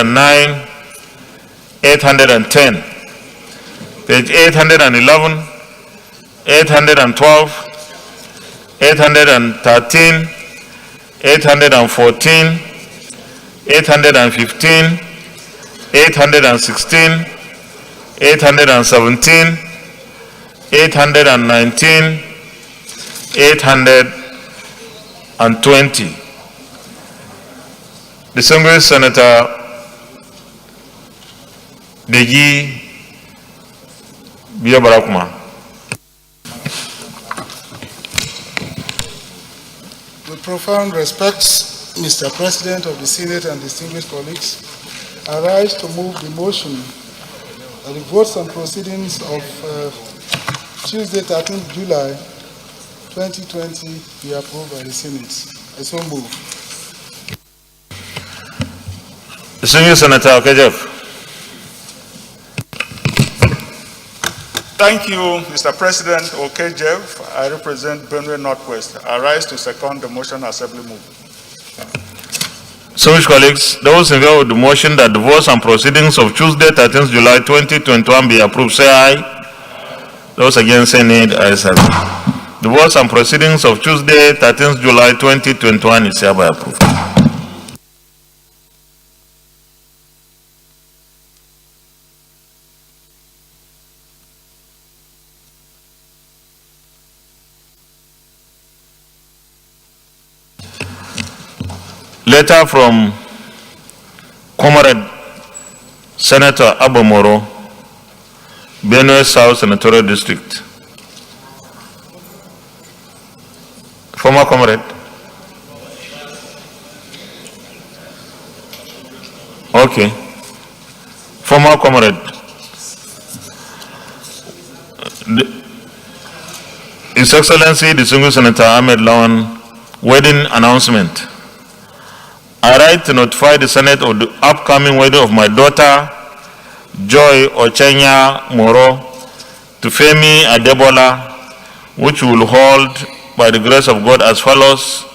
809, 810. Page 811, 812, 813, 814, 815, 816, 817, 819, 820. Distinguished Senator Deji Biyabarakuma. With profound respect, Mr. President of the Senate and distinguished colleagues, I rise to move the motion that the votes and proceedings of Tuesday, 13th July 2020 be approved by the Senate. I so move. Distinguished Senator Okejev. Thank you, Mr. President Okejev. I represent Benue Northwest. I rise to second the motion assembly move. Distinguished colleagues, those in favor of the motion that the votes and proceedings of Tuesday, 13th July 2021 be approved, say aye. Those against say nay, the ayes have it. The votes and proceedings of Tuesday, 13th July 2021 is hereby approved. Letter from Comrade Senator Abomoro, Benue South Senatorial District. Former comrade. Okay. Former comrade. His Excellency, Distinguished Senator Ahmed Lawan, wedding announcement. I write to notify the Senate of the upcoming wedding of my daughter, Joy Ochenya Moro, to Femi Adebola, which will hold by the grace of God as follows: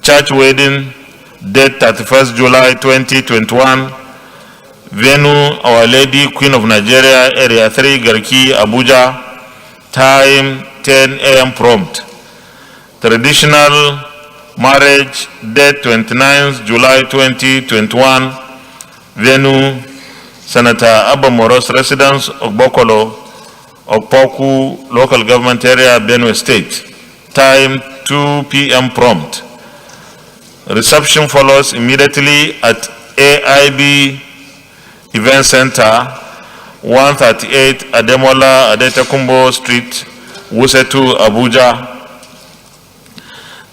church wedding, date 31st July 2021, venue Our Lady Queen of Nigeria, Area 3, Garki, Abuja, time 10 a.m. prompt. Traditional marriage, date 29th July 2021, venue Senator Abomoro's residence of Bokolo, Okpoku, local government area, Benue State, time 2 p.m. prompt. Reception follows immediately at AIB Event Center, 138 Ademola Adetakumbo Street, Wusetu, Abuja.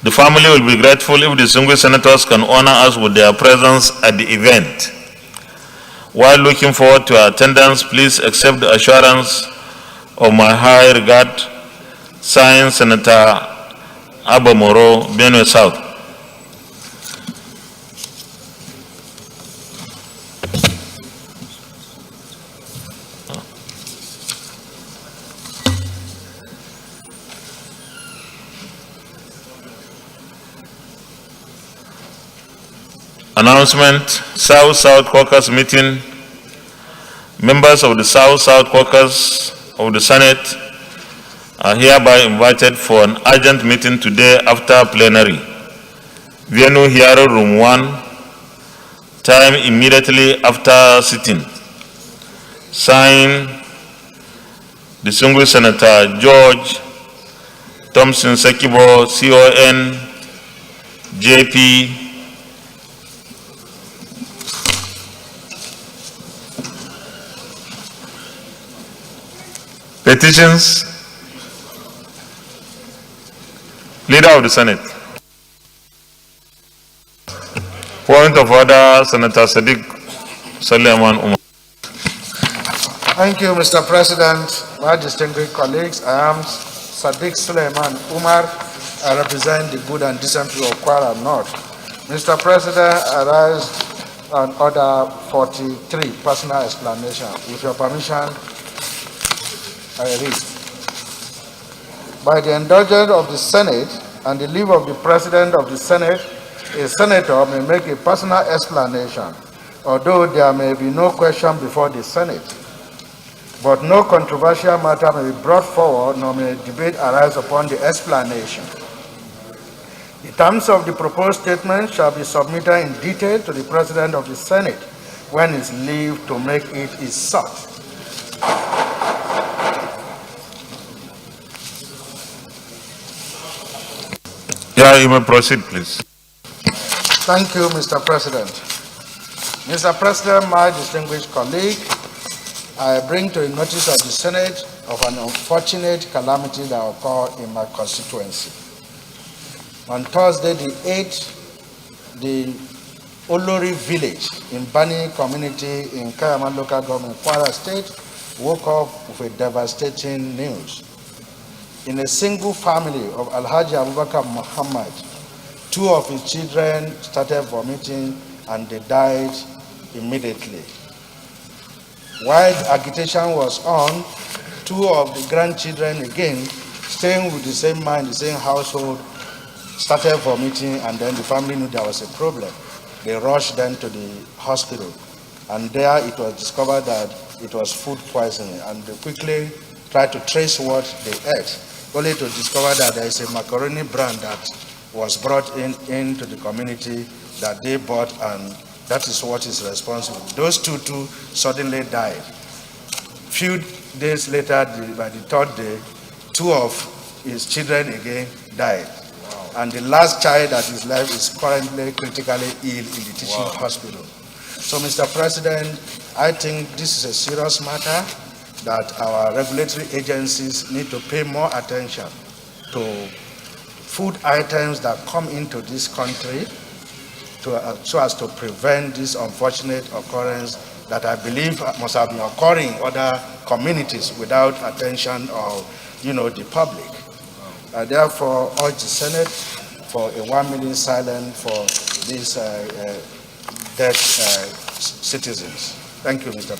The family will be grateful if the distinguished senators can honor us with their presence at the event. While looking forward to your attendance, please accept the assurance of my high regard. Signed, Senator Abomoro, Benue South. Announcement: South-South Caucus meeting. Members of the South-South Caucus of the Senate are hereby invited for an urgent meeting today after plenary. Venue hearing room 1, time immediately after sitting. Signed, Distinguished Senator George Thompson Sekibo, CON, JP, petitions. Leader of the Senate. Point of order, Senator Sadiq Suleiman Umar. Thank you, Mr. President. My distinguished colleagues, I am Sadiq Suleiman Umar. I represent the good and decent people of Kwara North. Mr. President, I rise on order 43, personal explanation. With your permission, I read. By the indulgence of the Senate and the leave of the President of the Senate, a senator may make a personal explanation although there may be no question before the Senate, but no controversial matter may be brought forward, nor may debate arise upon the explanation. The terms of the proposed statement shall be submitted in detail to the President of the Senate when his leave to make it is sought. Yeah, you may proceed, please. Thank you, Mr. President. Mr. President, my distinguished colleague, I bring to the notice of the Senate of an unfortunate calamity that occurred in my constituency. On Thursday, the 8th, the Olori village in Bani community in Kayama local government, Kwara State, woke up with a devastating news. In a single family of Alhaji Abubakar Muhammad, 2 of his children started vomiting and they died immediately. While agitation was on, 2 of the grandchildren, again, staying with the same man, the same household, started vomiting, and then the family knew there was a problem. They rushed them to the hospital, and there it was discovered that it was food poisoning, and they quickly tried to trace what they ate, only to discover that there is a macaroni brand that was brought into the community that they bought, and that is what is responsible. Those two suddenly died. Few days later, by the 3rd day, 2 of his children again died. And the last child that is left is currently critically ill in the teaching hospital. So, Mr. President, I think this is a serious matter that our regulatory agencies need to pay more attention to food items that come into this country so as to prevent this unfortunate occurrence that I believe must have been occurring in other communities without attention of, the public. I therefore urge the Senate for a 1 minute silence for these dead citizens. Thank you, Mr.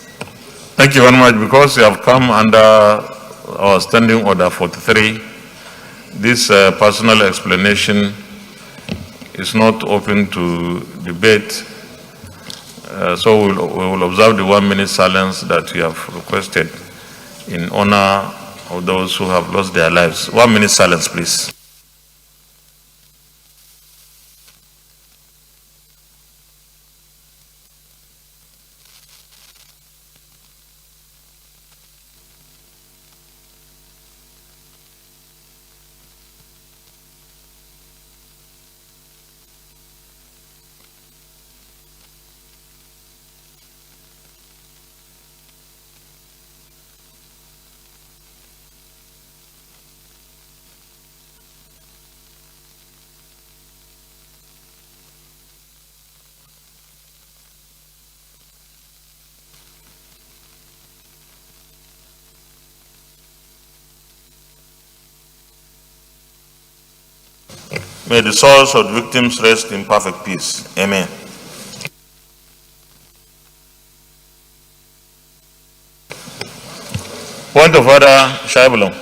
Thank you very much. Because you have come under our standing order 43, this personal explanation is not open to debate. So we will observe the 1 minute silence that we have requested in honor of those who have lost their lives. 1 minute silence, please. May the souls of the victims rest in perfect peace. Amen. Point of order, Shaibulon.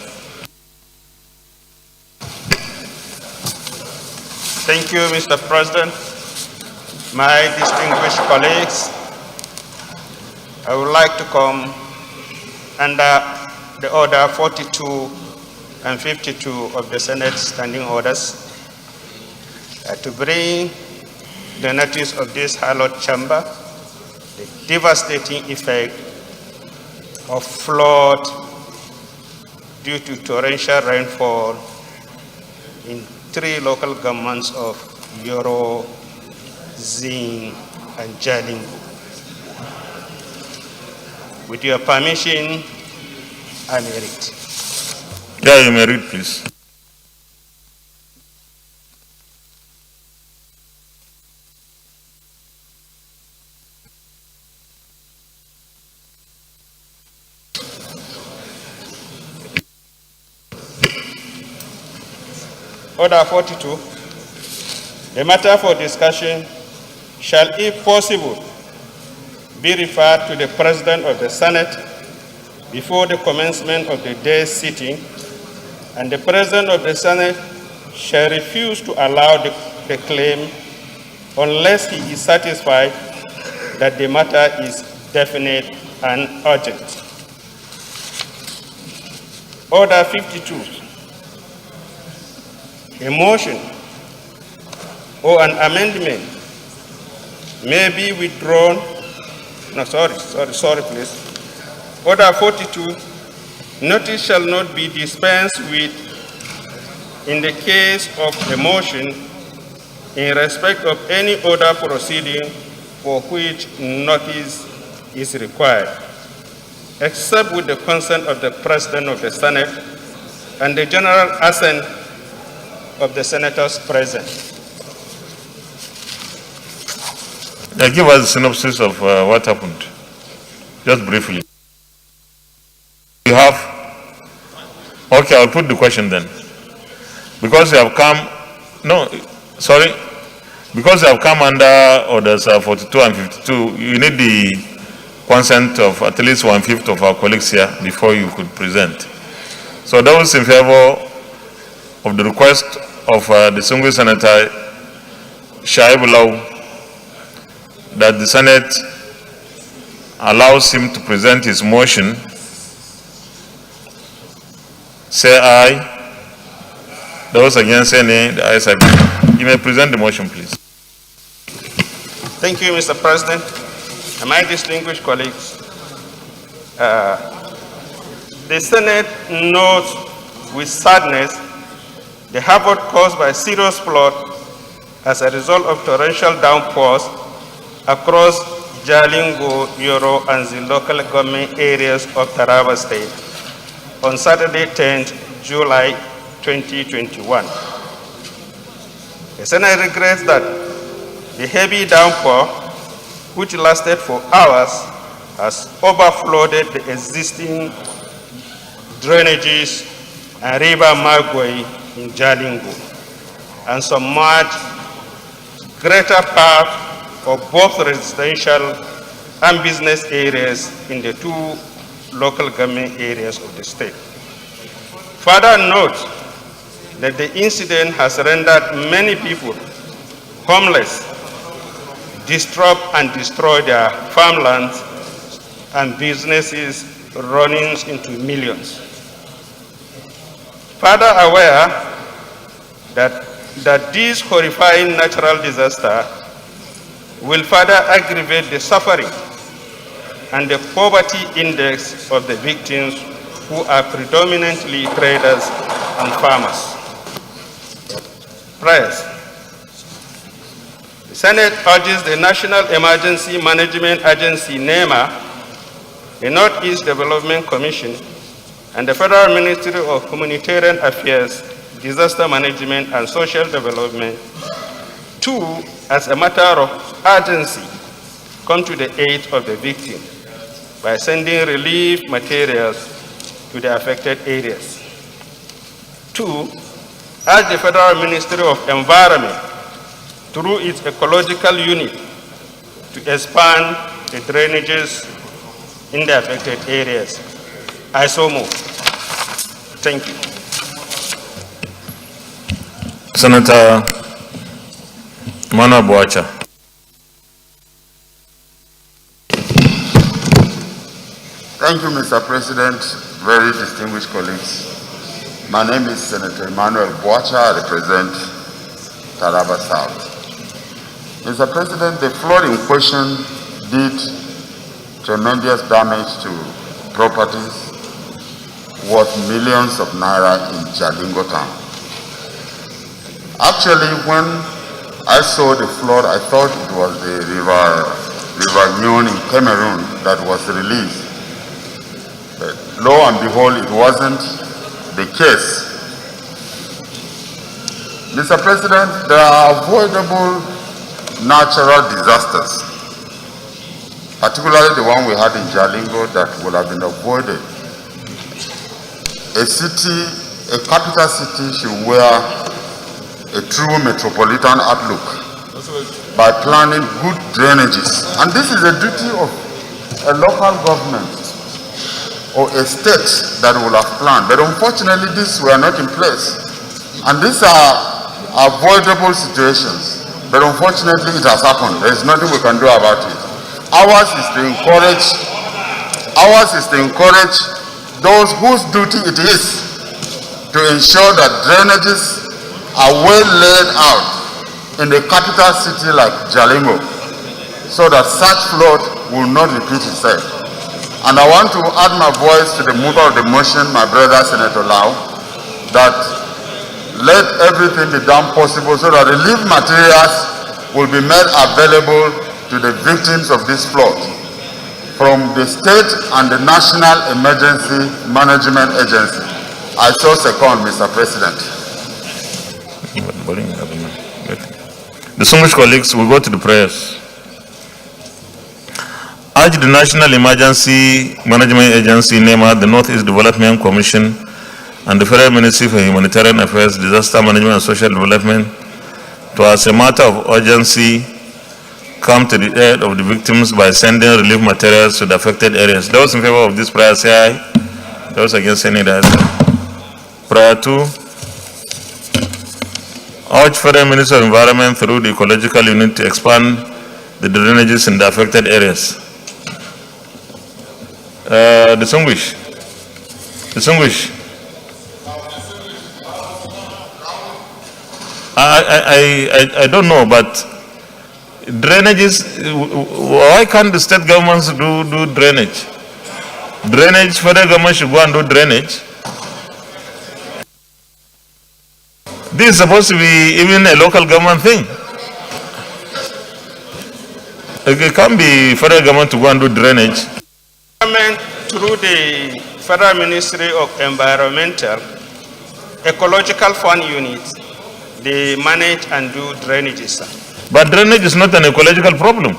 Thank you, Mr. President. My distinguished colleagues, I would like to come under the order 42 and 52 of the Senate standing orders to bring the notice of this hallowed chamber the devastating effect of flood due to torrential rainfall in 3 local governments of Yoro, Zing, and Jalingo. With your permission, I may read. Yeah, you may read, please. Order 42. The matter for discussion shall, if possible, be referred to the President of the Senate before the commencement of the day's sitting, and the President of the Senate shall refuse to allow the claim unless he is satisfied that the matter is definite and urgent. Order 52. A motion or an amendment may be withdrawn. No, sorry, please. Order 42. Notice shall not be dispensed with in the case of a motion in respect of any other proceeding for which notice is required, except with the consent of the President of the Senate and the general assent of the senators present. Give us a synopsis of what happened, just briefly. You have, okay, I'll put the question then. Because you have come, because you have come under orders 42 and 52, you need the consent of at least 1/5 of our colleagues here before you could present. So those in favor of the request of distinguished Senator Shaibulau that the Senate allows him to present his motion, say aye. Those against say nay. The ayes have it. You may present the motion, please. Thank you, Mr. President. And my distinguished colleagues, the Senate notes with sadness the havoc caused by serious flood as a result of torrential downpours across Jalingo, Yoro, and the local government areas of Taraba State on Saturday, 10th July 2021. The Senate regrets that the heavy downpour, which lasted for hours, has overflowed the existing drainages and river Magway in Jalingo and submerged greater part of both residential and business areas in the two local government areas of the state. Further note that the incident has rendered many people homeless, disrupt and destroy their farmlands and businesses running into millions. Further aware that this horrifying natural disaster will further aggravate the suffering and the poverty index of the victims, who are predominantly traders and farmers. Prayers. The Senate urges the National Emergency Management Agency, NEMA, the Northeast Development Commission, and the Federal Ministry of Humanitarian Affairs, Disaster Management and Social Development to, as a matter of urgency, come to the aid of the victim by sending relief materials to the affected areas. 2, urge the Federal Ministry of Environment through its ecological unit to expand the drainages in the affected areas. I so move. Thank you. Senator Mana Boacha. Thank you, Mr. President, very distinguished colleagues. My name is Senator Emmanuel Boacha. I represent Taraba South. Mr. President, the flood in question did tremendous damage to properties worth millions of naira in Jalingo town. Actually, when I saw the flood, I thought it was the river Nyon in Cameroon that was released. But lo and behold, it wasn't the case. Mr. President, there are avoidable natural disasters, particularly the one we had in Jalingo, that would have been avoided. A capital city should wear a true metropolitan outlook by planning good drainages. And this is a duty of a local government or a state that will have planned. But unfortunately, these were not in place. And these are avoidable situations. But unfortunately, it has happened. There is nothing we can do about it. Ours is to encourage those whose duty it is to ensure that drainages are well laid out in a capital city like Jalingo, so that such flood will not repeat itself. And I want to add my voice to the mover of the motion, my brother Senator Lau, that let everything be done possible so that relief materials will be made available to the victims of this flood from the state and the National Emergency Management Agency. I so second, Mr. President. Distinguished colleagues, we go to the prayers. Urge the National Emergency Management Agency, NEMA, the Northeast Development Commission, and the Federal Ministry for Humanitarian Affairs, Disaster Management and Social Development to, as a matter of urgency, come to the aid of the victims by sending relief materials to the affected areas. Those in favor of this prayer say aye. Those against any that. Prayer 2. Urge Federal Ministry of Environment through the Ecological Unit to expand the drainages in the affected areas. Distinguished. I don't know, but drainages, why can't the state governments do drainage? Drainage, federal government should go and do drainage. This is supposed to be even a local government thing. It can't be federal government to go and do drainage. Government through the Federal Ministry of Environmental Ecological Fund Unit, they manage and do drainages. But drainage is not an ecological problem.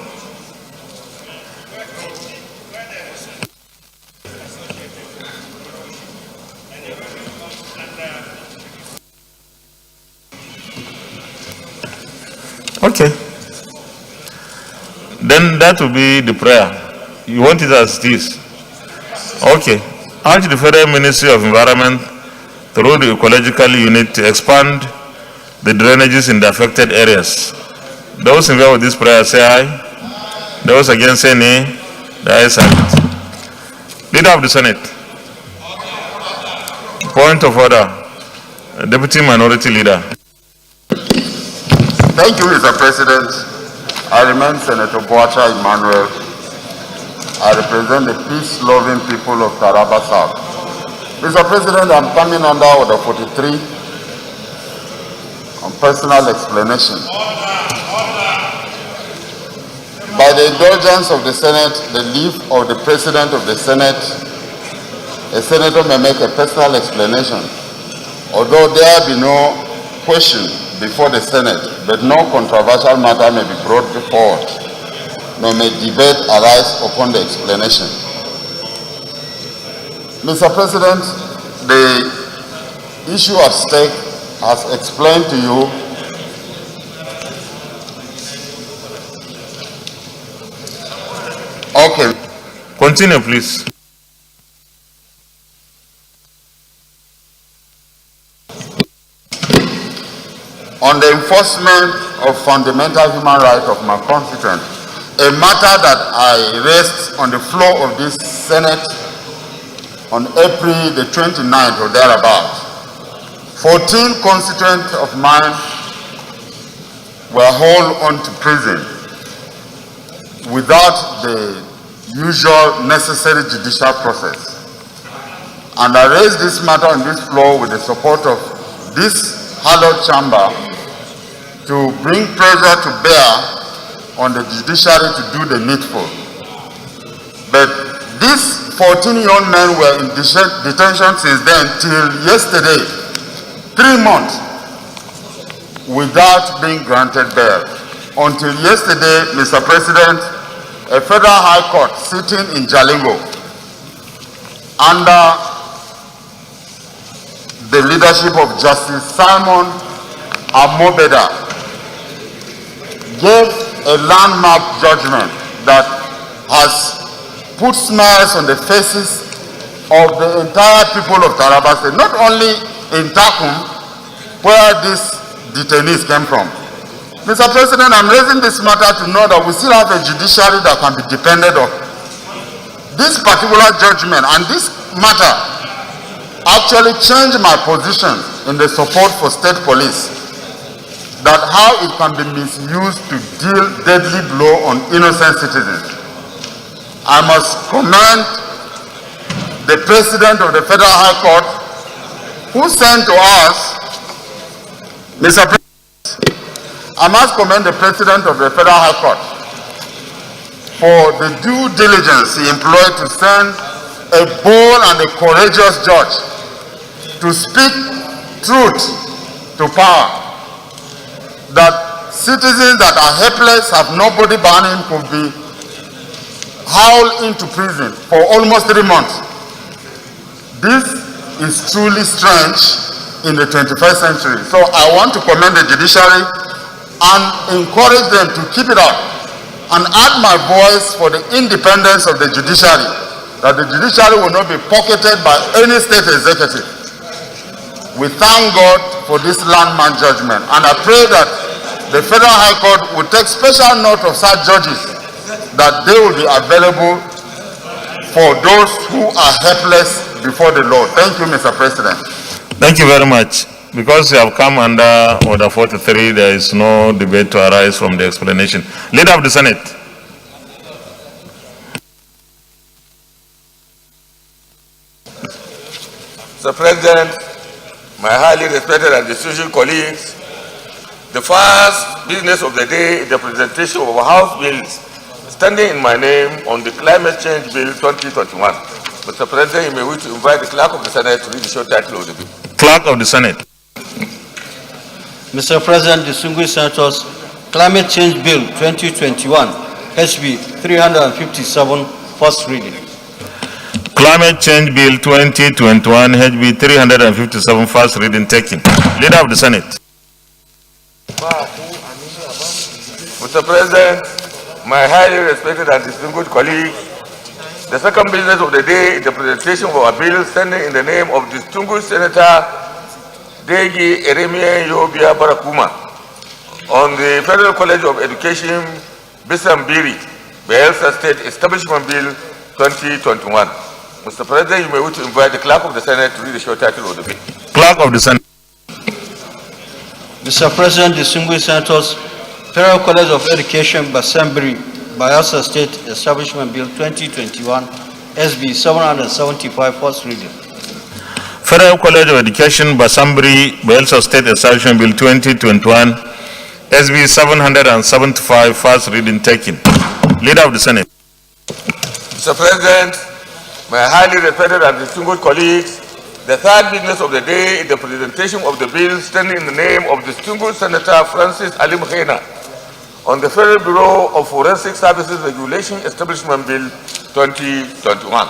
Okay. Then that will be the prayer. You want it as this? Okay. Urge the Federal Ministry of Environment through the Ecological Unit to expand the drainages in the affected areas. Those in favor of this prayer say aye. Those against say nay. The ayes have it. Leader of the Senate. Point of order. Deputy Minority Leader. Thank you, Mr. President. I remain Senator Boacha Emmanuel. I represent the peace-loving people of Taraba South. Mr. President, I'm coming under Order 43 on personal explanation. By the indulgence of the Senate, the leave of the President of the Senate, a senator may make a personal explanation, although there be no question before the Senate, but no controversial matter may be brought forward, nor may debate arise upon the explanation. Mr. President, the issue at stake, as explained to you, okay. Continue, please. On the enforcement of fundamental human rights of my constituent, a matter that I raised on the floor of this Senate on April the 29th or thereabout. 14 constituents of mine were hauled onto prison without the usual necessary judicial process. And I raised this matter on this floor with the support of this hallowed chamber to bring pressure to bear on the judiciary to do the needful. But these 14 young men were in detention since then till yesterday, 3 months, without being granted bail. Until yesterday, Mr. President, a federal high court sitting in Jalingo under the leadership of Justice Simon Amobeda gave a landmark judgment that has put smiles on the faces of the entire people of Taraba State, not only in Takum, where these detainees came from, Mr. President, I'm raising this matter to know that we still have a judiciary that can be depended on. This particular judgment and this matter actually changed my position in the support for state police, that how it can be misused to deal deadly blow on innocent citizens. I must commend the President of the Federal High Court, who sent to us, Mr. President, I must commend the President of the Federal High Court for the due diligence he employed to send a bold and a courageous judge to speak truth to power, that citizens that are helpless, have nobody behind him, could be hauled into prison for almost 3 months. This is truly strange in the 21st century. So I want to commend the judiciary and encourage them to keep it up and add my voice for the independence of the judiciary, that the judiciary will not be pocketed by any state executive. We thank God for this landmark judgment, and I pray that the Federal High Court will take special note of such judges, that they will be available for those who are helpless before the law. Thank you, Mr. President. Thank you very much. Because you have come under Order 43, there is no debate to arise from the explanation. Leader of the Senate. Mr. President, my highly respected and distinguished colleagues, the first business of the day is the presentation of House bills standing in my name on the Climate Change Bill 2021. Mr. President, you may wish to invite the Clerk of the Senate to read the short title of the bill. Clerk of the Senate. Mr. President, distinguished senators, Climate Change Bill 2021, HB 357, first reading. Climate Change Bill 2021, HB 357, first reading taken. Leader of the Senate. Mr. President, my highly respected and distinguished colleagues, the second business of the day is the presentation of a bill standing in the name of distinguished Senator Degi Eremie Yobia Barakuma on the Federal College of Education, Bisambiri, Bayelsa State Establishment Bill 2021. Mr. President, you may wish to invite the Clerk of the Senate to read the short title of the bill. Clerk of the Senate. Mr. President, distinguished senators, Federal College of Education, Basambiri, Bayelsa State Establishment Bill 2021, SB 775, first reading. Federal College of Education, Basambiri, Bayelsa State Establishment Bill 2021, SB 775, first reading taken. Leader of the Senate. Mr. President, my highly respected and distinguished colleagues, the third business of the day is the presentation of the bill standing in the name of distinguished Senator Francis Ali Muhena on the Federal Bureau of Forensic Services Regulation Establishment Bill 2021.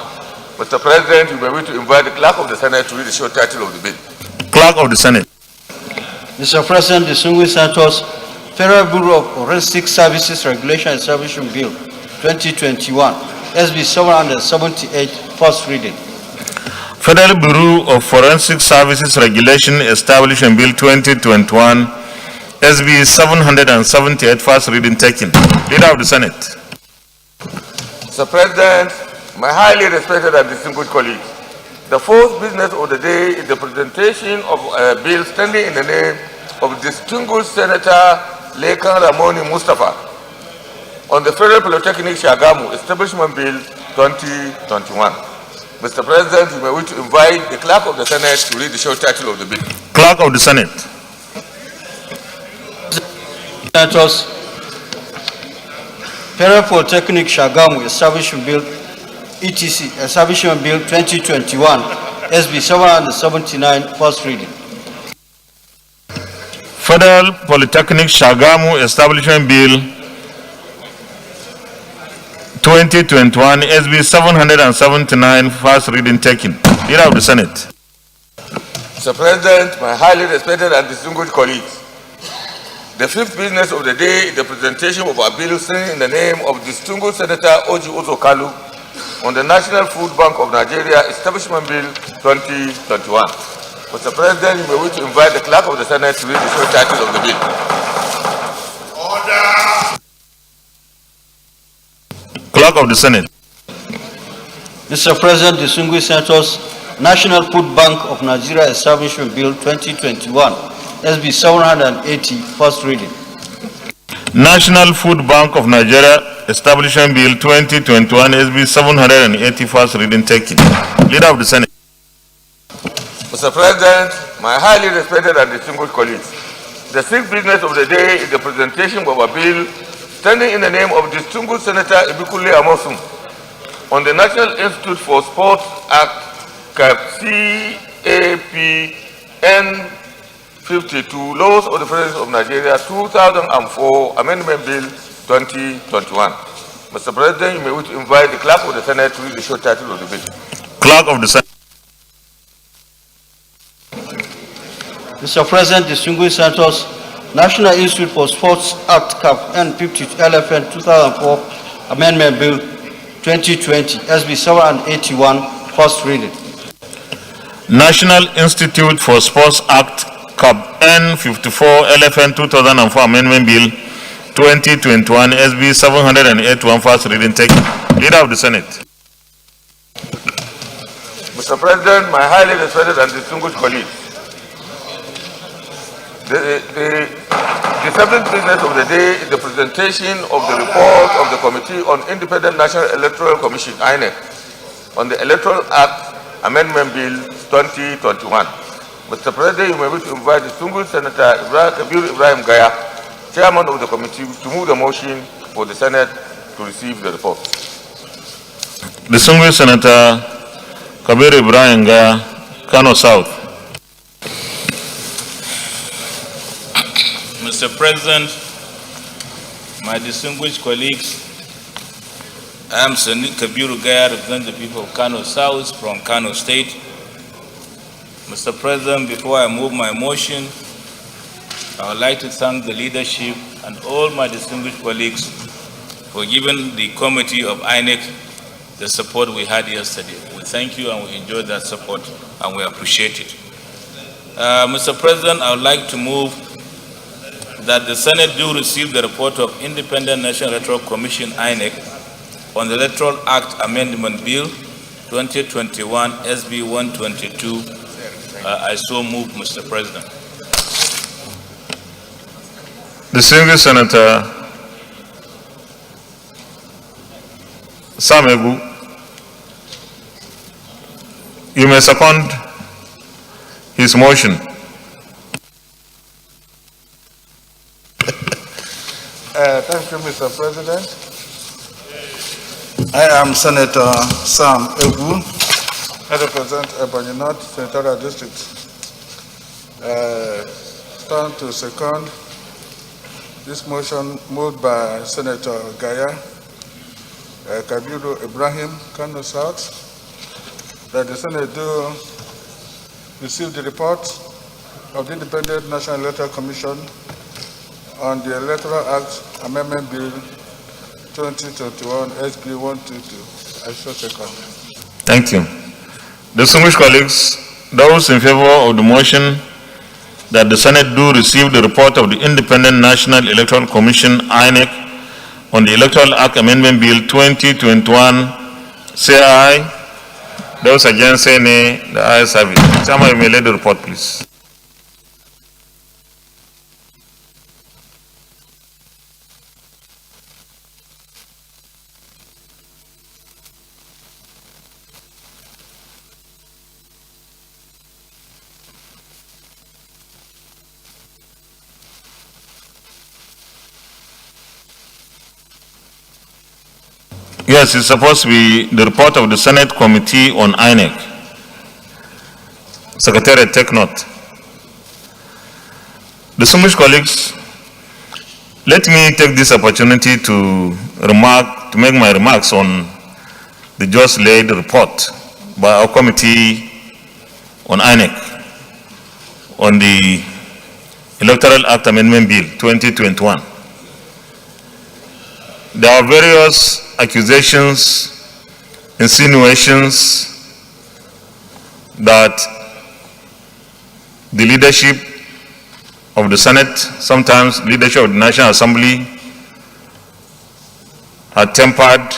Mr. President, you may wish to invite the Clerk of the Senate to read the short title of the bill. Clerk of the Senate. Mr. President, distinguished senators, Federal Bureau of Forensic Services Regulation Establishment Bill 2021, SB 778, first reading. Federal Bureau of Forensic Services Regulation Establishment Bill 2021, SB 778, first reading taken. Leader of the Senate. Mr. President, my highly respected and distinguished colleagues, the fourth business of the day is the presentation of a bill standing in the name of distinguished Senator Lekan Ramoni Mustafa on the Federal Polytechnic Shagamu Establishment Bill 2021. Mr. President, you may wish to invite the Clerk of the Senate to read the short title of the bill. Clerk of the Senate. Senators, Federal Polytechnic Shagamu Establishment Bill, ETC, Establishment Bill 2021, SB 779, first reading. Federal Polytechnic Shagamu Establishment Bill 2021, SB 779, first reading taken. Leader of the Senate. Mr. President, my highly respected and distinguished colleagues, the fifth business of the day is the presentation of a bill standing in the name of distinguished Senator Oji Uzo-Kalu on the National Food Bank of Nigeria Establishment Bill 2021. Mr. President, you may wish to invite the Clerk of the Senate to read the short title of the bill. Clerk of the Senate. Mr. President, distinguished senators, National Food Bank of Nigeria Establishment Bill 2021, SB 780, first reading. National Food Bank of Nigeria Establishment Bill 2021, SB 780, first reading taken. Leader of the Senate. Mr. President, my highly respected and distinguished colleagues, the sixth business of the day is the presentation of a bill standing in the name of distinguished Senator Ibikule Amosun on the National Institute for Sports Act CAPN 52, Laws of the Federation of Nigeria 2004, Amendment Bill 2021. Mr. President, you may wish to invite the Clerk of the Senate to read the short title of the bill. Clerk of the Senate. Mr. President, distinguished senators, National Institute for Sports Act CAPN 52 LFN 2004 Amendment Bill 2020 SB 781, first reading. National Institute for Sports Act CAP N54 LFN 2004 Amendment Bill 2021 SB 781, first reading taken. Leader of the Senate. Mr. President, my highly respected and distinguished colleagues, the seventh business of the day is the presentation of the report of the Committee on Independent National Electoral Commission, INEC, on the Electoral Act Amendment Bill 2021. Mr. President, you may wish to invite distinguished Senator Ibrahim Gaya, Chairman of the committee, to move the motion for the Senate to receive the report. Distinguished Senator Kabir Ibrahim Gaya, Kano South. Mr. President, my distinguished colleagues, I am Sadiq Kabiru Gaya, representing the people of Kano South from Kano State. Mr. President, before I move my motion, I would like to thank the leadership and all my distinguished colleagues for giving the committee of INEC the support we had yesterday. We thank you and we enjoy that support and we appreciate it. Mr. President, I would like to move that the Senate do receive the report of Independent National Electoral Commission, INEC, on the Electoral Act Amendment Bill 2021 SB 122. I so move, Mr. President. Distinguished Senator Samegu, you may second his motion. Thank you, Mr. President. I am Senator Sam Egu. I represent Ebonyi North Senatorial District. Stand to second this motion moved by Senator Gaya, Kabiru Ibrahim, Kano South, that the Senate do receive the report of the Independent National Electoral Commission on the Electoral Act Amendment Bill 2021 SB 122. I shall second. Thank you. Distinguished colleagues, those in favor of the motion that the Senate do receive the report of the Independent National Electoral Commission, INEC, on the Electoral Act Amendment Bill 2021, say aye. Those against say nay. The ayes have it. Chairman, you may lead the report, please. Yes, it's supposed to be the report of the Senate Committee on INEC. Secretary, take note. Distinguished colleagues, let me take this opportunity to make my remarks on the just laid report by our committee on INEC on the Electoral Act Amendment Bill 2021. There are various accusations, insinuations that the leadership of the Senate, sometimes leadership of the National Assembly, had tempered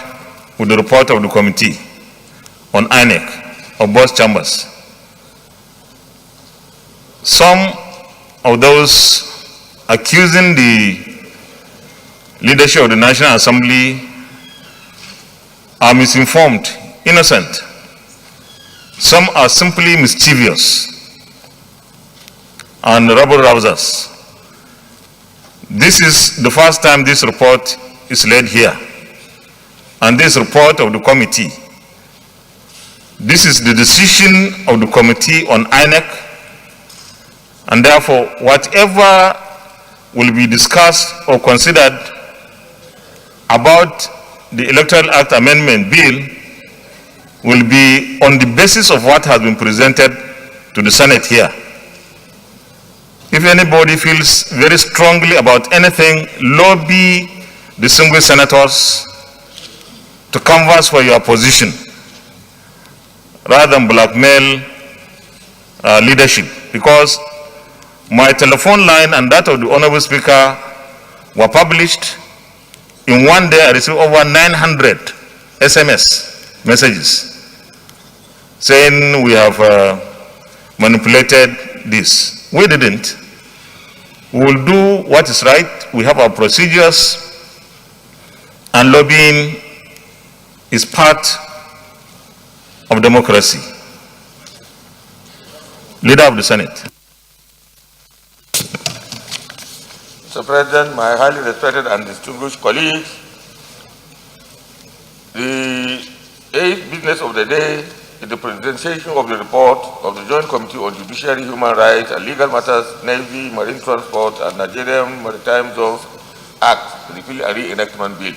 with the report of the committee on INEC of both chambers. Some of those accusing the leadership of the National Assembly are misinformed, innocent. Some are simply mischievous and rabble-rousers. This is the first time this report is laid here. And this report of the committee, this is the decision of the committee on INEC, and therefore whatever will be discussed or considered about the Electoral Act Amendment Bill will be on the basis of what has been presented to the Senate here. If anybody feels very strongly about anything, lobby distinguished senators to canvass for your position rather than blackmail leadership, because my telephone line and that of the Honorable Speaker were published. In one day I received over 900 SMS messages saying we have manipulated this. We didn't. We will do what is right. We have our procedures, and lobbying is part of democracy. Leader of the Senate. Mr. President, my highly respected and distinguished colleagues, the eighth business of the day is the presentation of the report of the Joint Committee on Judiciary, Human Rights and Legal Matters, Navy, Marine Transport and Nigerian Maritime Zones Act, repeal and reenactment bill.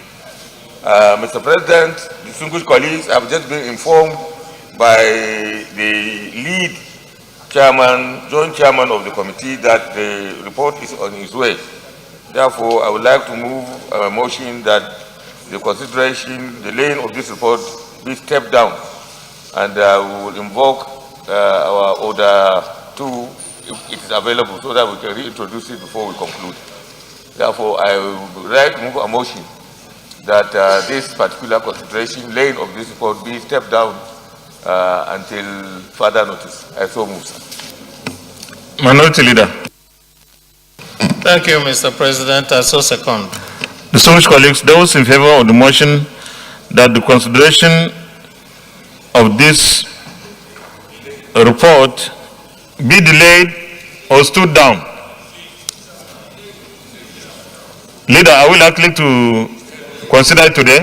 Mr. President, distinguished colleagues, I have just been informed by the lead chairman, joint chairman of the committee, that the report is on its way. Therefore, I would like to move a motion that the consideration, the laying of this report be stepped down, and we will invoke our order 2 if it is available, so that we can reintroduce it before we conclude. Therefore, I would like to move a motion that this particular consideration, laying of this report, be stepped down until further notice. I so move, sir. Minority Leader. Thank you, Mr. President. I so second. Distinguished colleagues, those in favor of the motion that the consideration of this report be delayed or stood down. Leader, are we likely to consider it today?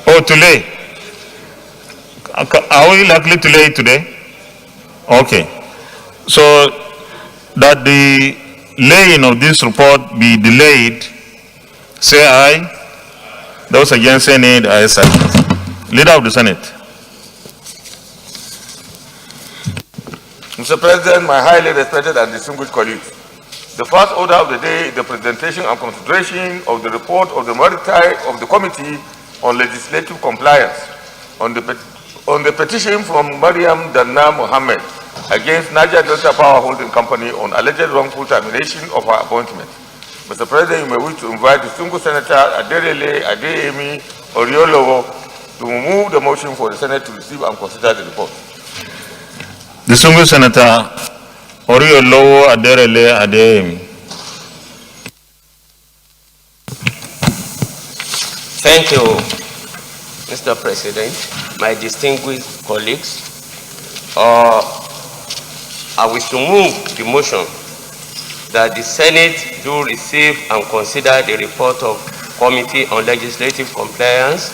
Or to lay? Are we likely to lay it today? Okay. So that the laying of this report be delayed, say aye. Those against say nay, aye. Leader of the Senate. Mr. President, my highly respected and distinguished colleagues, the first order of the day is the presentation and consideration of the report of the Committee on Legislative Compliance on the petition from Mariam Danna Mohammed against Niger Delta Power Holding Company on alleged wrongful termination of her appointment. Mr. President, you may wish to invite distinguished Senator Aderele Adeyemi Oriolowo to move the motion for the Senate to receive and consider the report. Distinguished Senator Oriolowo Aderele Adeyemi. Thank you, Mr. President, my distinguished colleagues. I wish to move the motion that the Senate do receive and consider the report of Committee on Legislative Compliance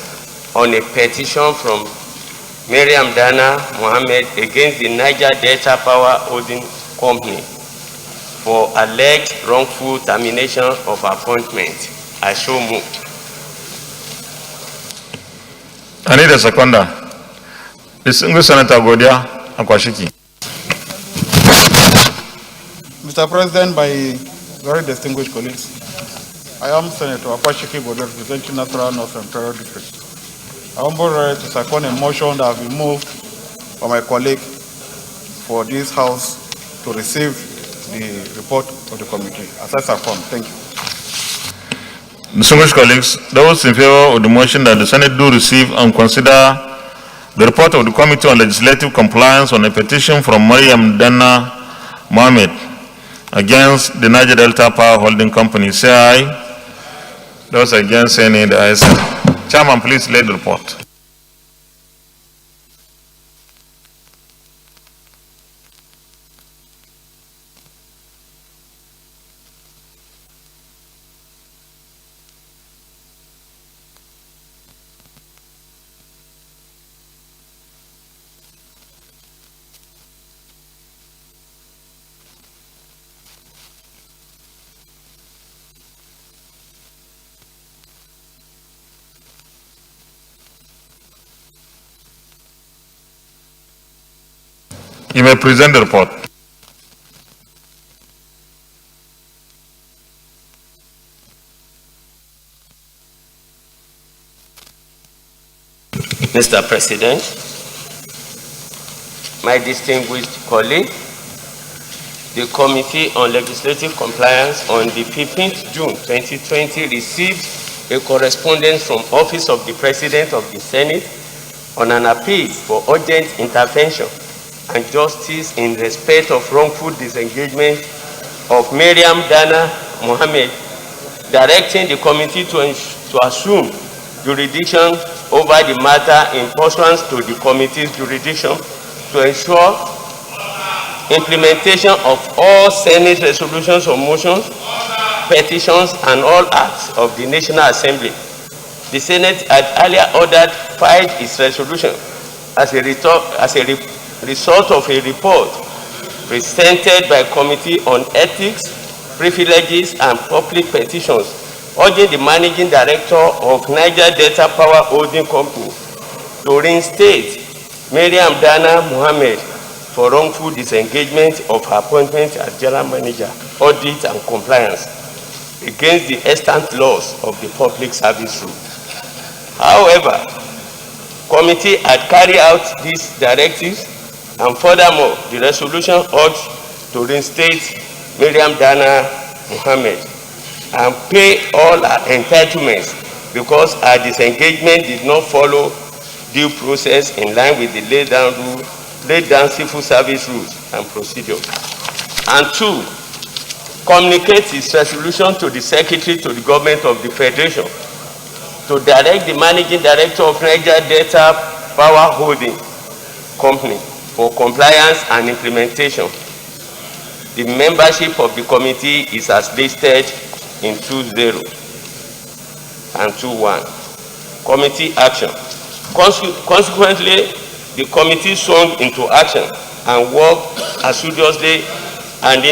on a petition from Mariam Danna Mohammed against the Niger Delta Power Holding Company for alleged wrongful termination of appointment. I so move. I need a seconder. Distinguished Senator Godia Akwashiki. Mr. President, my very distinguished colleagues, I am Senator Akwashiki Godia, representing Natural North Central District. I am ready to second a motion that has been moved by my colleague for this House to receive the report of the committee. As I second, thank you. Distinguished colleagues, those in favor of the motion that the Senate do receive and consider the report of the Committee on Legislative Compliance on a petition from Mariam Dana Mohammed against the Niger Delta Power Holding Company, say aye. Those against, say nay. The ayes have it. Chairman, please lead the report. You may present the report. Mr. President, my distinguished colleague, the Committee on Legislative Compliance on the 15th June 2020 received a correspondence from Office of the President of the Senate on an appeal for urgent intervention and justice in respect of wrongful disengagement of Mariam Dana Mohammed, directing the committee to assume jurisdiction over the matter in pursuance to the committee's jurisdiction to ensure implementation of all Senate resolutions or motions, petitions, and all acts of the National Assembly. The Senate had earlier ordered filed its resolution as a result of a report presented by Committee on Ethics, Privileges, and Public Petitions, urging the Managing Director of Niger Delta Power Holding Company to reinstate Mariam Dana Mohammed for wrongful disengagement of her appointment as General Manager, Audit and Compliance against the extant laws of the Public Service Rule. However, Committee had carried out these directives, and furthermore, the resolution urged to reinstate Mariam Dana Mohammed and pay all her entitlements because her disengagement did not follow due process in line with the laid down civil service rules and procedures. And two, communicate its resolution to the Secretary to the Government of the Federation to direct the Managing Director of Niger Delta Power Holding Company for compliance and implementation. The membership of the committee is as listed in 2.0 and 2.1. Committee action. Consequently, the committee swung into action and worked assiduously and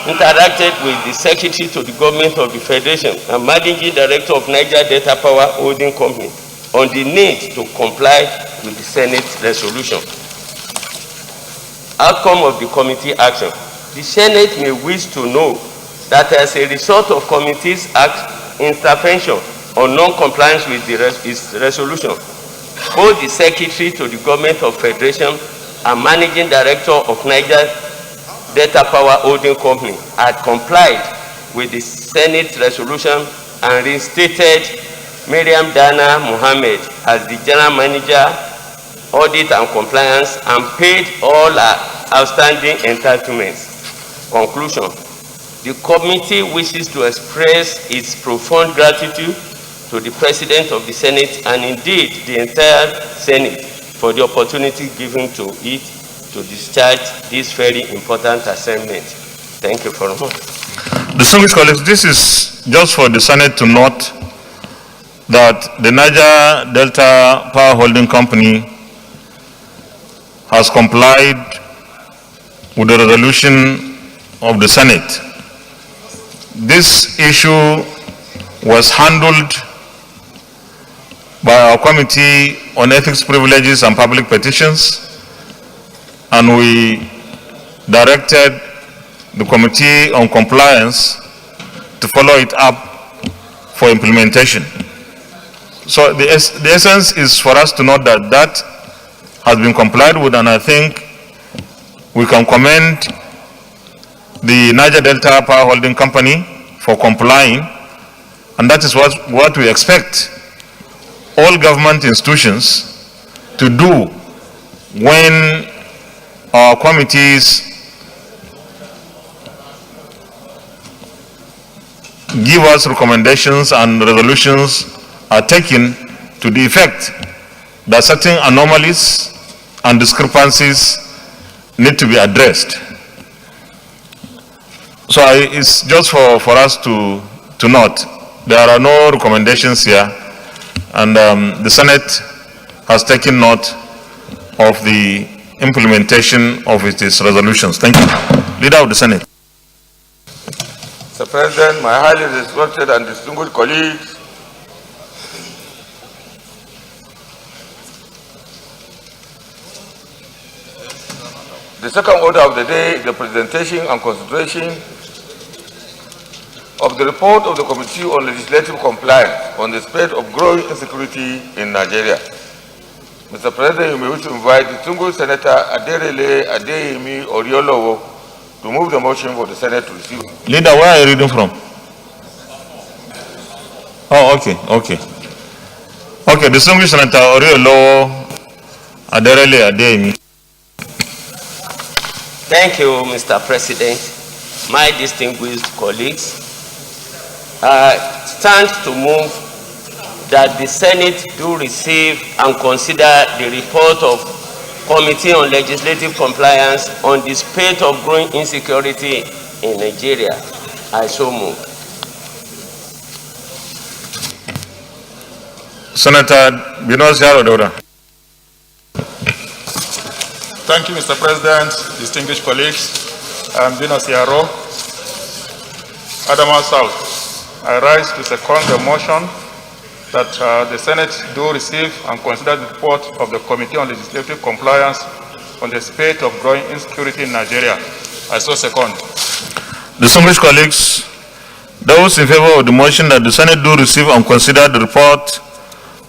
interacted with the Secretary to the Government of the Federation and Managing Director of Niger Delta Power Holding Company on the need to comply with the Senate resolution. Outcome of the committee action. The Senate may wish to know that as a result of committee's intervention or non-compliance with its resolution, both the Secretary to the Government of Federation and Managing Director of Niger Delta Power Holding Company had complied with the Senate resolution and reinstated Mariam Dana Mohammed as the General Manager, Audit and Compliance, and paid all her outstanding entitlements. Conclusion. The committee wishes to express its profound gratitude to the President of the Senate and indeed the entire Senate for the opportunity given to it to discharge this very important assignment. Thank you for much. Distinguished colleagues, this is just for the Senate to note that the Niger Delta Power Holding Company has complied with the resolution of the Senate. This issue was handled by our Committee on Ethics, Privileges, and Public Petitions, and we directed the Committee on Compliance to follow it up for implementation. So the essence is for us to note that that has been complied with, and I think we can commend the Niger Delta Power Holding Company for complying And that is what we expect all government institutions to do when our committees give us recommendations and resolutions are taken to the effect that certain anomalies and discrepancies need to be addressed. So it's just for us to note, there are no recommendations here, and the Senate has taken note of the implementation of its resolutions. Thank you. Leader of the Senate. Mr. President, my highly respected and distinguished colleagues, the second order of the day is the presentation and consideration of the report of the Committee on Legislative Compliance on the state of growing insecurity in Nigeria. Mr. President, you may wish to invite distinguished Senator Aderele Adeyemi Oriolowo to move the motion for the Senate to receive. Leader, where are you reading from? Oh, okay. Okay, distinguished Senator Oriolowo Aderele Adeyemi. Thank you, Mr. President. My distinguished colleagues, I stand to move that the Senate do receive and consider the report of Committee on Legislative Compliance on the spate of growing insecurity in Nigeria. I so move. Senator Binos Yarodora. Thank you, Mr. President, distinguished colleagues. I'm Binos Yaro, Adamawa South. I rise to second the motion that the Senate do receive and consider the report of the Committee on Legislative Compliance on the spate of growing insecurity in Nigeria. I so second. Distinguished colleagues, those in favor of the motion that the Senate do receive and consider the report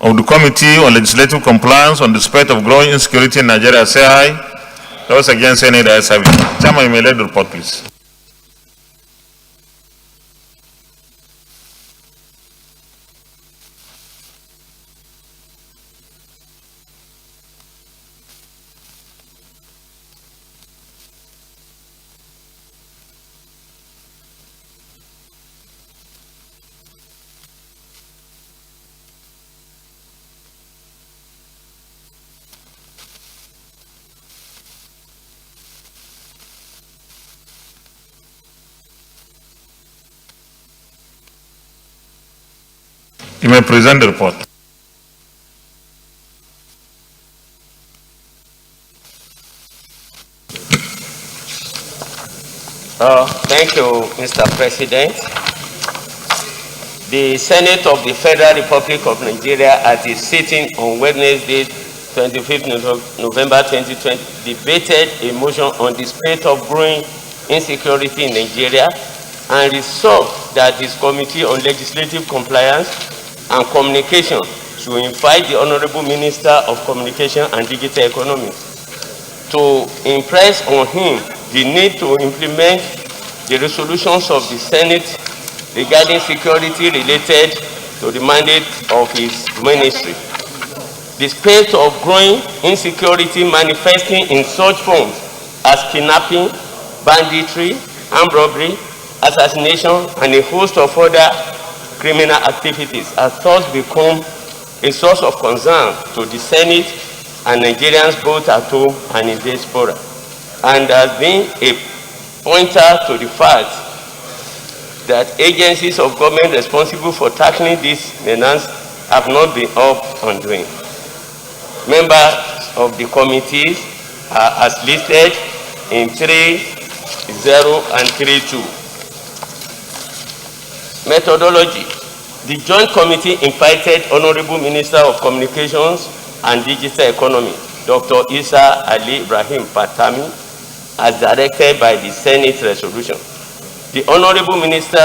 of the Committee on Legislative Compliance on the spate of growing insecurity in Nigeria, say aye. Those against, say nay. The ayes have it. Chairman, you may lead the report, please. You may present the report. Thank you, Mr. President. The Senate of the Federal Republic of Nigeria, at its sitting on Wednesday, 25th November 2020, debated a motion on the spate of growing insecurity in Nigeria and resolved that this Committee on Legislative Compliance and Communication should invite the Honorable Minister of Communication and Digital Economy to impress on him the need to implement the resolutions of the Senate regarding security related to the mandate of his ministry. The spate of growing insecurity manifesting in such forms as kidnapping, banditry, armed robbery, assassination, and a host of other criminal activities has thus become a source of concern to the Senate and Nigerians both at home and in diaspora, and has been a pointer to the fact that agencies of government responsible for tackling this menace have not been up and doing. Members of the committee are as listed in 3.0 and 3.2. Methodology. The Joint Committee invited Honorable Minister of Communications and Digital Economy, Dr. Isa Ali Ibrahim Patami, as directed by the Senate resolution. The Honorable Minister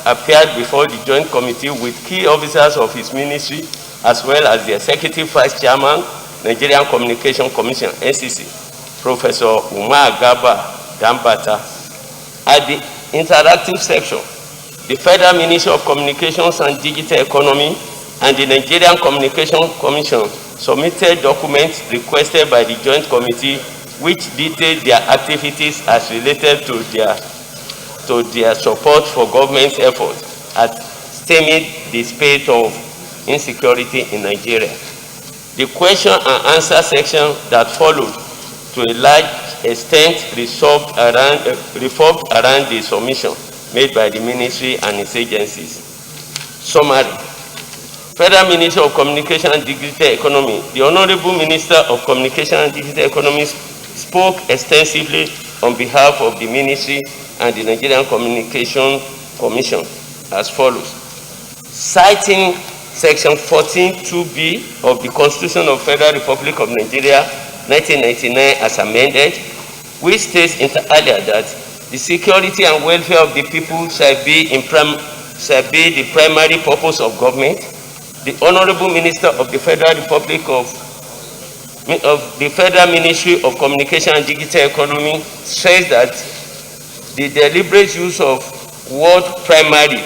appeared before the Joint Committee with key officers of his ministry, as well as the Executive Vice Chairman, Nigerian Communication Commission, NCC, Professor Umar Gaba Dambata. At the interactive section, the Federal Ministry of Communications and Digital Economy, and the Nigerian Communication Commission submitted documents requested by the Joint Committee which detailed their activities as related to their support for government's efforts at stemming the spate of insecurity in Nigeria. The question and answer section that followed to a large extent revolved around the submission made by the ministry and its agencies. Summary. Federal Ministry of Communication and Digital Economy. The Honorable Minister of Communication and Digital Economy spoke extensively on behalf of the ministry and the Nigerian Communication Commission as follows. Citing Section 14(2)(b) of the Constitution of Federal Republic of Nigeria, 1999 as amended, which states inter alia that the security and welfare of the people shall be the primary purpose of government. The Honorable Minister of the Federal Ministry of Communication and Digital Economy says that the deliberate use of word primary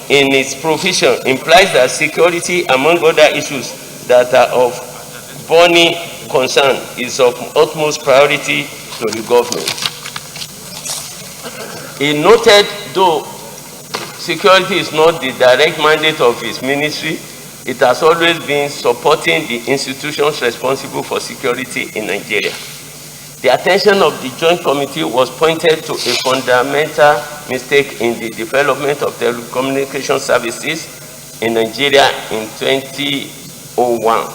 in its provision implies that security, among other issues that are of burning concern, is of utmost priority to the government. He noted, though security is not the direct mandate of his ministry, it has always been supporting the institutions responsible for security in Nigeria. The attention of the Joint Committee was pointed to a fundamental mistake in the development of telecommunication services in Nigeria in 2001,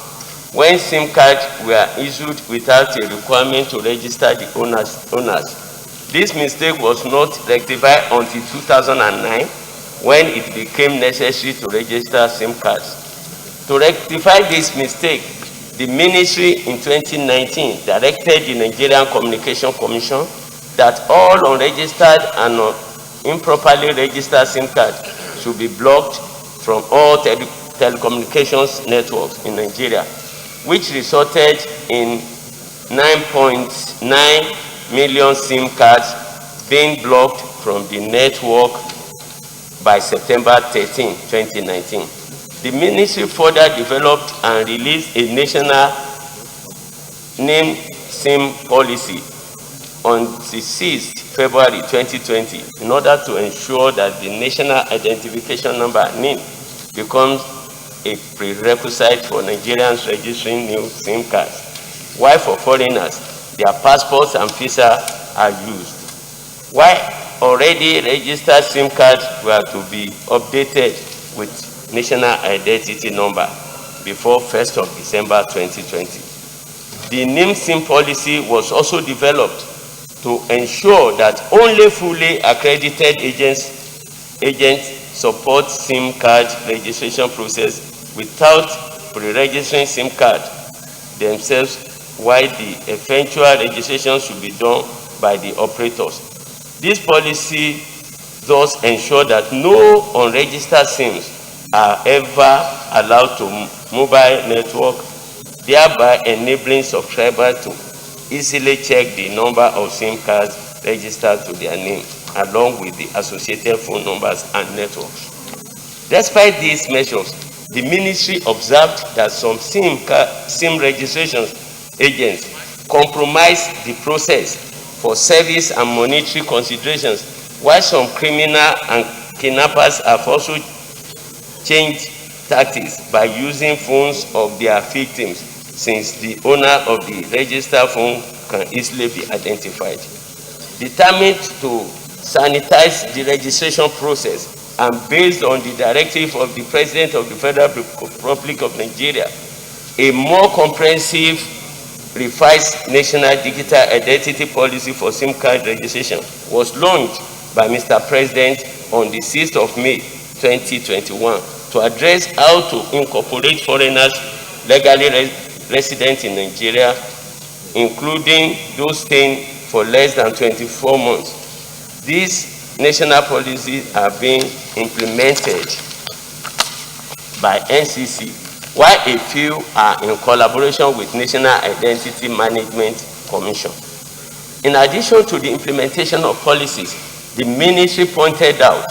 when SIM cards were issued without a requirement to register the owners. This mistake was not rectified until 2009, when it became necessary to register SIM cards. To rectify this mistake, the ministry in 2019 directed the Nigerian Communication Commission that all unregistered and improperly registered SIM cards should be blocked from all telecommunications networks in Nigeria, which resulted in 9.9 million SIM cards being blocked from the network by September 13, 2019. The ministry further developed and released a national name SIM policy on the 6th February 2020 in order to ensure that the national identification number NIN becomes a prerequisite for Nigerians registering new SIM cards, while for foreigners, their passports and visa are used. While already registered SIM cards were to be updated with national identity number before 1st of December 2020. The NIM SIM policy was also developed to ensure that only fully accredited agents support SIM card registration process without pre-registering SIM card themselves, while the eventual registration should be done by the operators. This policy thus ensures that no unregistered SIMs are ever allowed to mobile network, thereby enabling subscribers to easily check the number of SIM cards registered to their name, along with the associated phone numbers and networks. Despite these measures, the ministry observed that some SIM registration agents compromise the process for service and monetary considerations, while some criminal and kidnappers have also changed tactics by using phones of their victims, since the owner of the registered phone can easily be identified. Determined to sanitize the registration process and based on the directive of the President of the Federal Republic of Nigeria, a more comprehensive revised national digital identity policy for SIM card registration was launched by Mr. President on the 6th of May 2021 to address how to incorporate foreigners legally resident in Nigeria, including those staying for less than 24 months. These national policies are being implemented by NCC, while a few are in collaboration with National Identity Management Commission. In addition to the implementation of policies, the ministry pointed out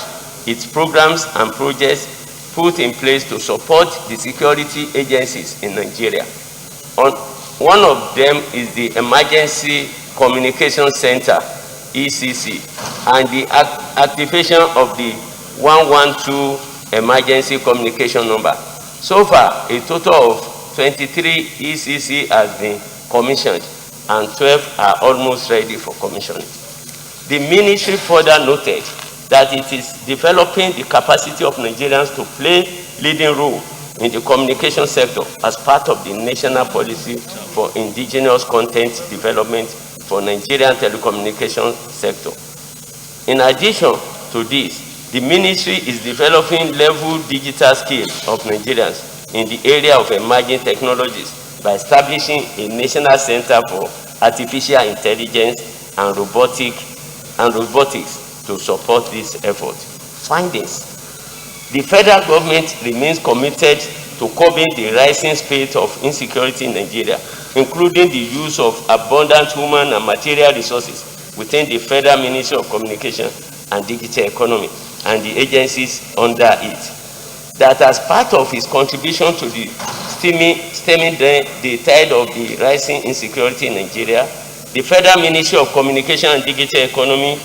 its programs and projects put in place to support the security agencies in Nigeria. One of them is the Emergency Communication Center, ECC, and the activation of the 112 emergency communication number. So far, a total of 23 ECC has been commissioned and 12 are almost ready for commissioning. The ministry further noted that it is developing the capacity of Nigerians to play leading role in the communication sector as part of the national policy for indigenous content development for Nigerian telecommunication sector. In addition to this, the ministry is developing level digital skills of Nigerians in the area of emerging technologies by establishing a national center for artificial intelligence and robotics to support this effort. Findings. The federal government remains committed to curbing the rising spate of insecurity in Nigeria, including the use of abundant human and material resources within the Federal Ministry of Communication and Digital Economy and the agencies under it. That as part of its contribution to the stemming the tide of the rising insecurity in Nigeria, the Federal Ministry of Communication and Digital Economy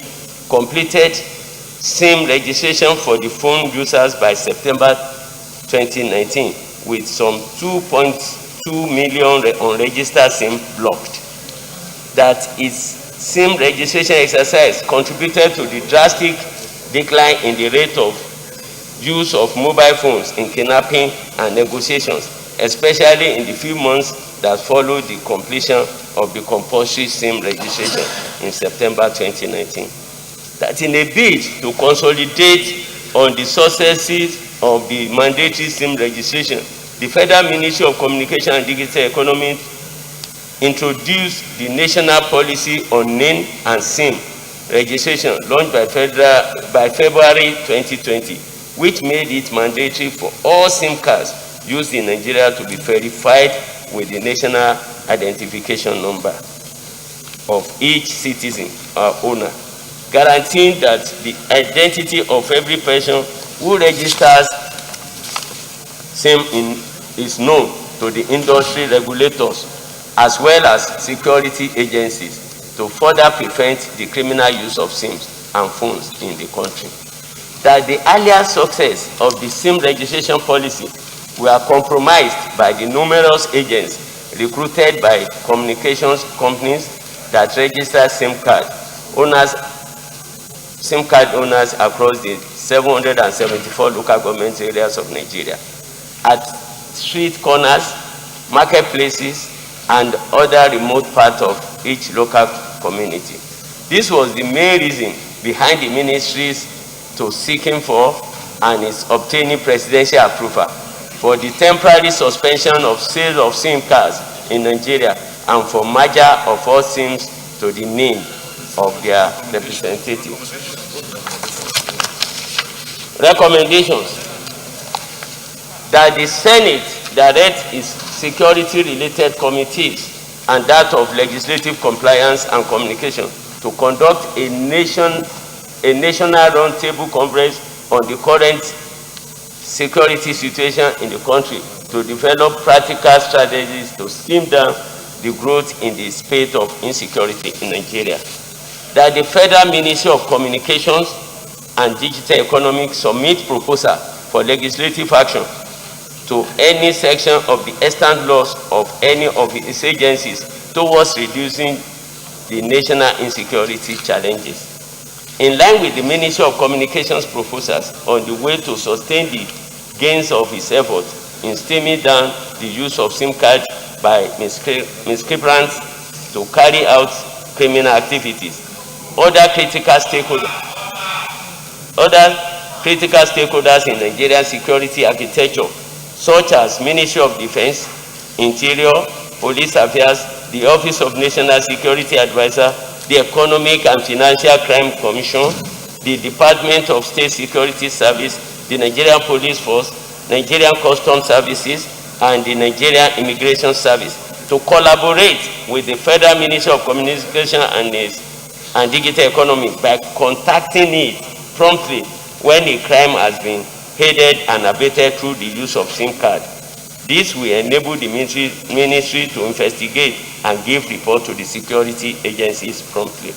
completed SIM registration for the phone users by September 2019, with some 2.2 million unregistered SIM blocked. That its SIM registration exercise contributed to the drastic decline in the rate of use of mobile phones in kidnapping and negotiations, especially in the few months that followed the completion of the compulsory SIM registration in September 2019. That in a bid to consolidate on the successes of the mandatory SIM registration, the Federal Ministry of Communication and Digital Economy introduced the National Policy on Name and SIM registration launched by February 2020, which made it mandatory for all SIM cards used in Nigeria to be verified with the national identification number of each citizen or owner, guaranteeing that the identity of every person who registers SIM is known to the industry regulators as well as security agencies to further prevent the criminal use of SIMs and phones in the country. That the earlier success of the SIM registration policy were compromised by the numerous agents recruited by communications companies that register SIM card owners across the 774 local government areas of Nigeria, at street corners, marketplaces, and other remote parts of each local community. This was the main reason behind the ministry's to seeking for and is obtaining presidential approval for the temporary suspension of sales of SIM cards in Nigeria and for merger of all SIMs to the name of their representatives. Recommendations. That the Senate direct its security-related committees and that of legislative compliance and communication to conduct a national roundtable conference on the current security situation in the country to develop practical strategies to stem down the growth in the spate of insecurity in Nigeria. That the Federal Ministry of Communications and Digital Economy submit proposal for legislative action to any section of the extant laws of any of its agencies towards reducing the national insecurity challenges. In line with the Ministry of Communications proposals on the way to sustain the gains of its effort in stemming down the use of SIM cards by miscreants to carry out criminal activities. Other critical stakeholders in Nigerian security architecture, such as Ministry of Defense, Interior, Police Affairs, the Office of National Security Advisor, the Economic and Financial Crime Commission, the Department of State Security Service, the Nigerian Police Force, Nigerian Customs Services, and the Nigerian Immigration Service to collaborate with the Federal Ministry of Communication and Digital Economy by contacting it promptly when a crime has been hidden and abated through the use of SIM card. This will enable the ministry to investigate and give report to the security agencies promptly.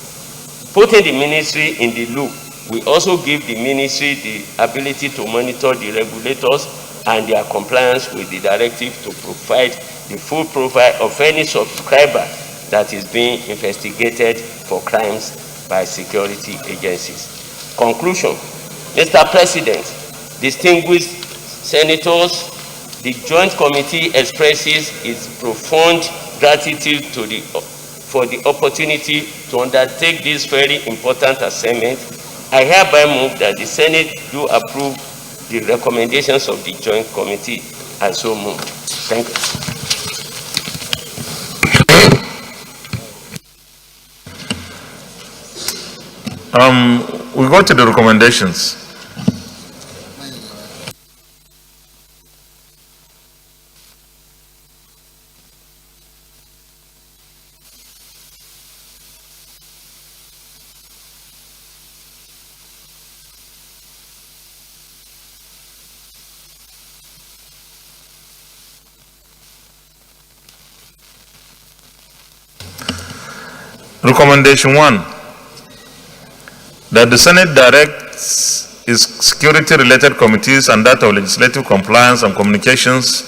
Putting the ministry in the loop will also give the ministry the ability to monitor the regulators and their compliance with the directive to provide the full profile of any subscriber that is being investigated for crimes by security agencies. Conclusion. Mr. President, distinguished senators, the Joint Committee expresses its profound gratitude for the opportunity to undertake this very important assignment. I hereby move that the Senate do approve the recommendations of the Joint Committee. I so move. Thank you. We go to the recommendations. Recommendation 1, that the Senate directs its security-related committees and that of legislative compliance and communications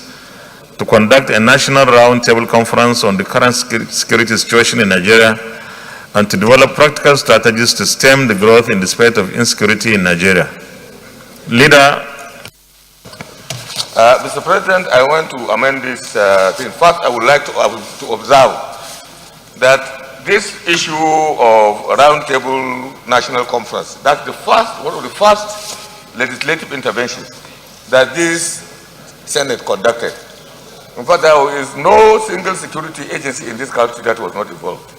to conduct a national roundtable conference on the current security situation in Nigeria and to develop practical strategies to stem the growth in the spate of insecurity in Nigeria. Leader. Mr. President, I want to amend this. In fact, I would like to observe that this issue of roundtable national conference, that's one of the first legislative interventions that this Senate conducted. In fact, there is no single security agency in this country that was not involved.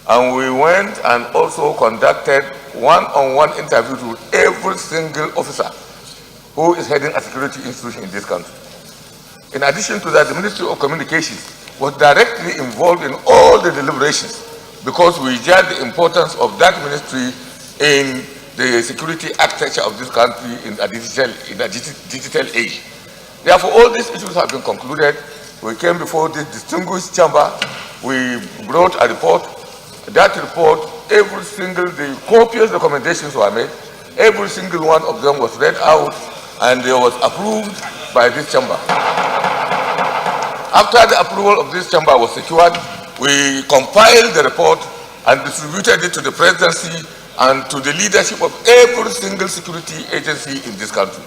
And we went and also conducted one-on-one interviews with every single officer who is heading a security institution in this country. In addition to that, the Ministry of Communications was directly involved in all the deliberations because we judge the importance of that ministry in the security architecture of this country in a digital age. Therefore, all these issues have been concluded. We came before this distinguished chamber. We brought a report. That report, every single, the copious recommendations were made. Every single one of them was read out and they was approved by this chamber. After the approval of this chamber was secured, we compiled the report and distributed it to the presidency and to the leadership of every single security agency in this country.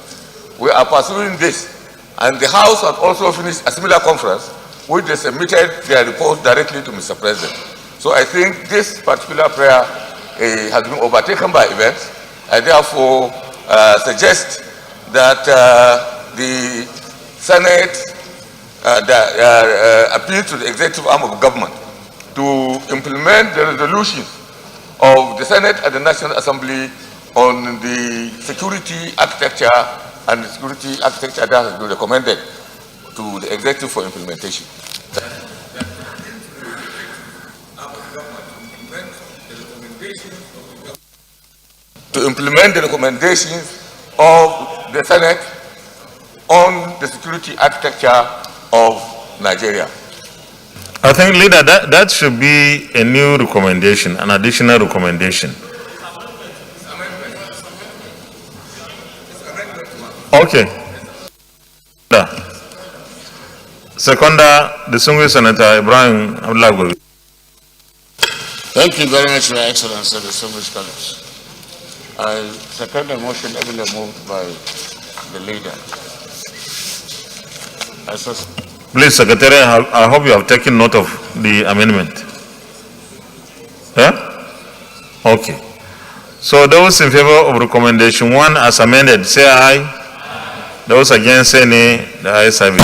We are pursuing this, and the House has also finished a similar conference which they submitted their report directly to Mr. President. So I think this particular prayer has been overtaken by events. I therefore suggest that the Senate appeal to the executive arm of government to implement the resolutions of the Senate and the National Assembly on the security architecture and the security architecture that has been recommended to the executive for implementation. To implement the recommendations of the Senate on the security architecture of Nigeria. I think, Leader, that should be a new recommendation, an additional recommendation. Okay. Seconder, distinguished Senator Ibrahim Abdullah. Thank you very much, Your Excellency, distinguished colleagues. I second the motion ably moved by the leader. Please, Secretary, I hope you have taken note of the amendment. Yeah? Okay. So those in favor of recommendation 1 as amended, say aye. Those against, say nay. The ayes have it.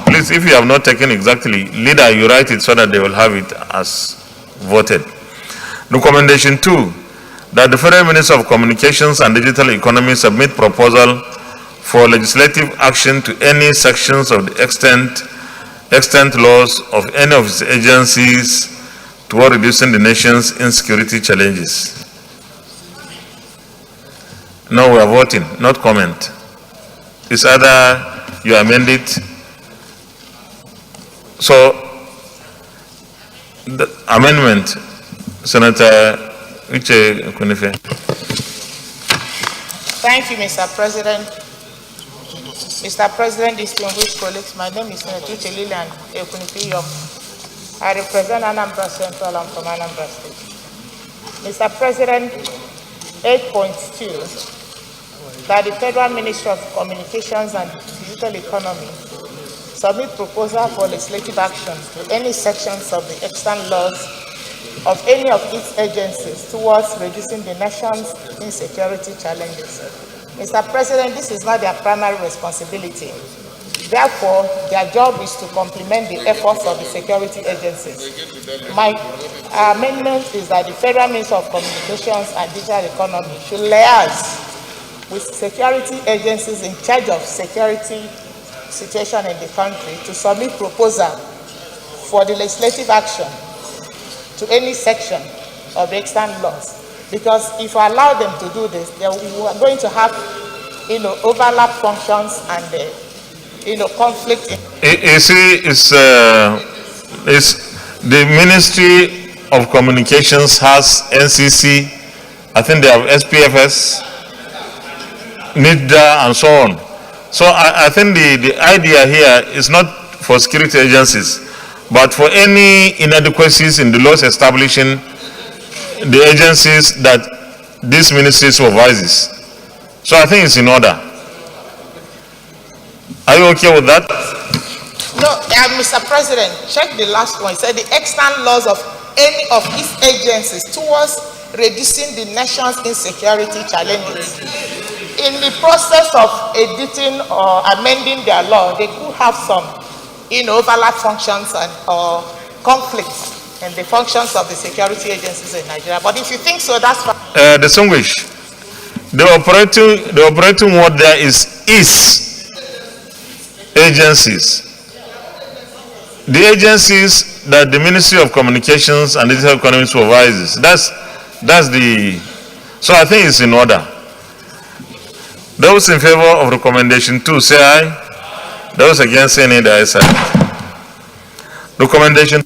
Please, if you have not taken exactly, Leader, you write it so that they will have it as voted. Recommendation 2, that the Federal Minister of Communications and Digital Economy submit proposal for legislative action to any sections of the extant laws of any of its agencies toward reducing the nation's insecurity challenges. No, we are voting, not comment. It's either you amend it. So, the amendment, Senator Uche Kunife. Thank you, Mr. President. Mr. President, distinguished colleagues, my name is Senator Uche Lilian Ekunife Yok. I represent Anambra Central and from Anambra State. Mr. President, 8.2, that the Federal Ministry of Communications and Digital Economy submit proposal for legislative action to any sections of the extant laws of any of its agencies towards reducing the nation's insecurity challenges. Mr. President, this is not their primary responsibility. Therefore, their job is to complement the efforts of the security agencies. My amendment is that the Federal Ministry of Communications and Digital Economy should liaise with security agencies in charge of security situation in the country to submit proposal for the legislative action to any section of the extant laws. Because if you allow them to do this, we are going to have, overlap functions and, conflict. You see, it's the Ministry of Communications has NCC, I think they have SPFS, NIDA, and so on. So I think the idea here is not for security agencies, but for any inadequacies in the laws establishing the agencies that this ministry supervises. So I think it's in order. Are you okay with that? No, Mr. President, check the last one. It said the extant laws of any of its agencies towards reducing the nation's insecurity challenges. In the process of editing or amending their law, they could have some, overlap functions and or conflicts in the functions of the security agencies in Nigeria. But if you think so, that's fine. Distinguished. The operating word there is agencies. The agencies that the Ministry of Communications and Digital Economy supervises. That's the. So I think it's in order. Those in favor of recommendation 2, say aye. Those against, say nay. The ayes have it. Recommendation.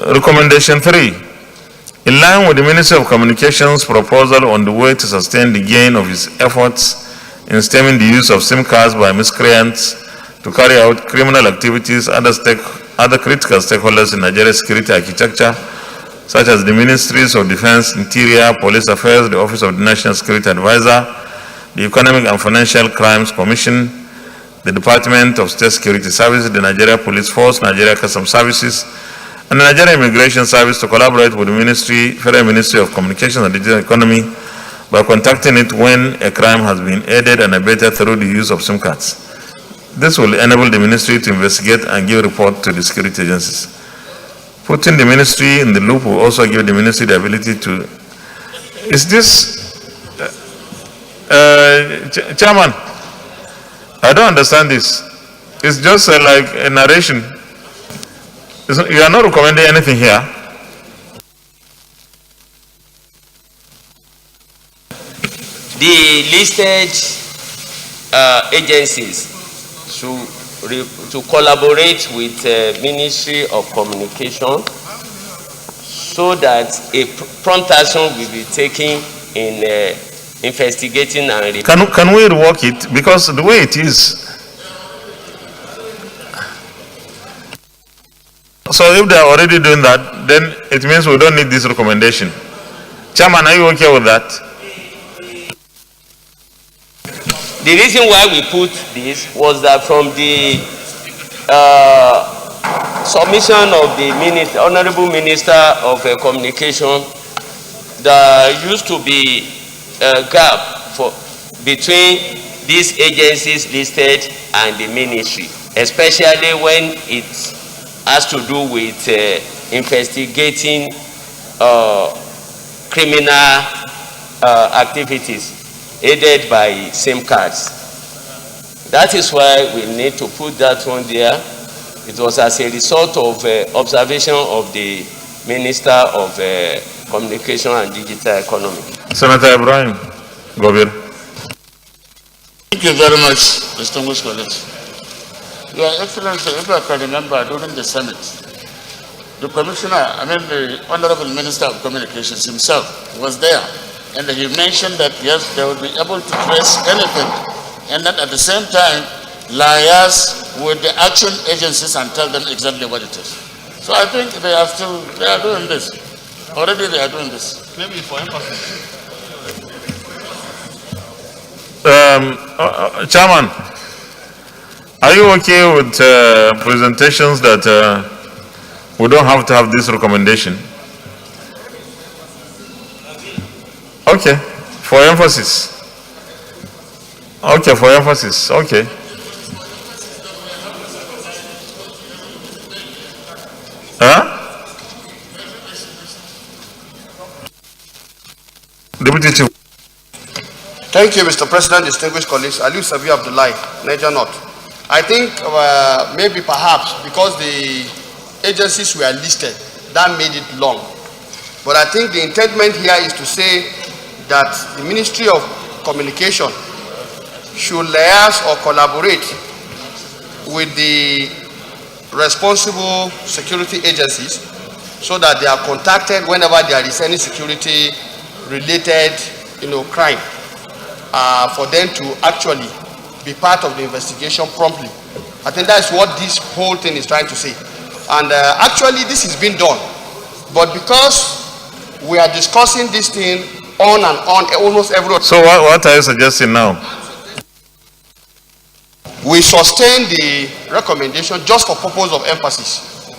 Recommendation 3. In line with the Ministry of Communications proposal on the way to sustain the gain of its efforts in stemming the use of SIM cards by miscreants to carry out criminal activities, other critical stakeholders in Nigeria's security architecture, such as the Ministries of Defense, Interior, Police Affairs, the Office of the National Security Advisor, the Economic and Financial Crimes Commission, the Department of State Security Services, the Nigeria Police Force, Nigeria Customs Services, and the Nigeria Immigration Service to collaborate with the Federal Ministry of Communications and Digital Economy by contacting it when a crime has been aided and abetted through the use of SIM cards. This will enable the ministry to investigate and give report to the security agencies. Putting the ministry in the loop will also give the ministry the ability to. Is this, Chairman? I don't understand this. It's just like a narration. You are not recommending anything here. The listed agencies to collaborate with Ministry of Communication so that a prompt action will be taken in investigating and... Can we rework it? Because the way it is... So if they are already doing that, then it means we don't need this recommendation. Chairman, are you okay with that? The reason why we put this was that from the submission of the Honorable Minister of Communication, there used to be a gap between these agencies listed and the ministry, especially when it has to do with investigating criminal activities. aided by SIM cards. That is why we need to put that one there. It was as a result of observation of the Minister of Communication and Digital Economy. Senator Ibrahim Gobir. Thank you very much, distinguished colleagues. Your Excellency, if I can remember, during the Senate, the Commissioner, the Honorable Minister of Communications himself was there, and he mentioned that yes, they will be able to trace anything, and that at the same time, liaise with the action agencies and tell them exactly what it is. So I think they are doing this. Already they are doing this. Maybe for emphasis. Chairman, are you okay with presentations that we don't have to have this recommendation? Okay, for emphasis. Okay, for emphasis. Okay. Deputy Chief. Thank you, Mr. President, distinguished colleagues. Ali Sabi Abdullahi, Niger North. I think maybe perhaps because the agencies were listed, that made it long. But I think the intendment here is to say that the Ministry of Communication should liaise or collaborate with the responsible security agencies so that they are contacted whenever there is any security related crime, for them to actually be part of the investigation promptly. I think that's what this whole thing is trying to say. And actually this is being done, but because we are discussing this thing on and on almost every. So what are you suggesting now? We sustain the recommendation just for purpose of emphasis.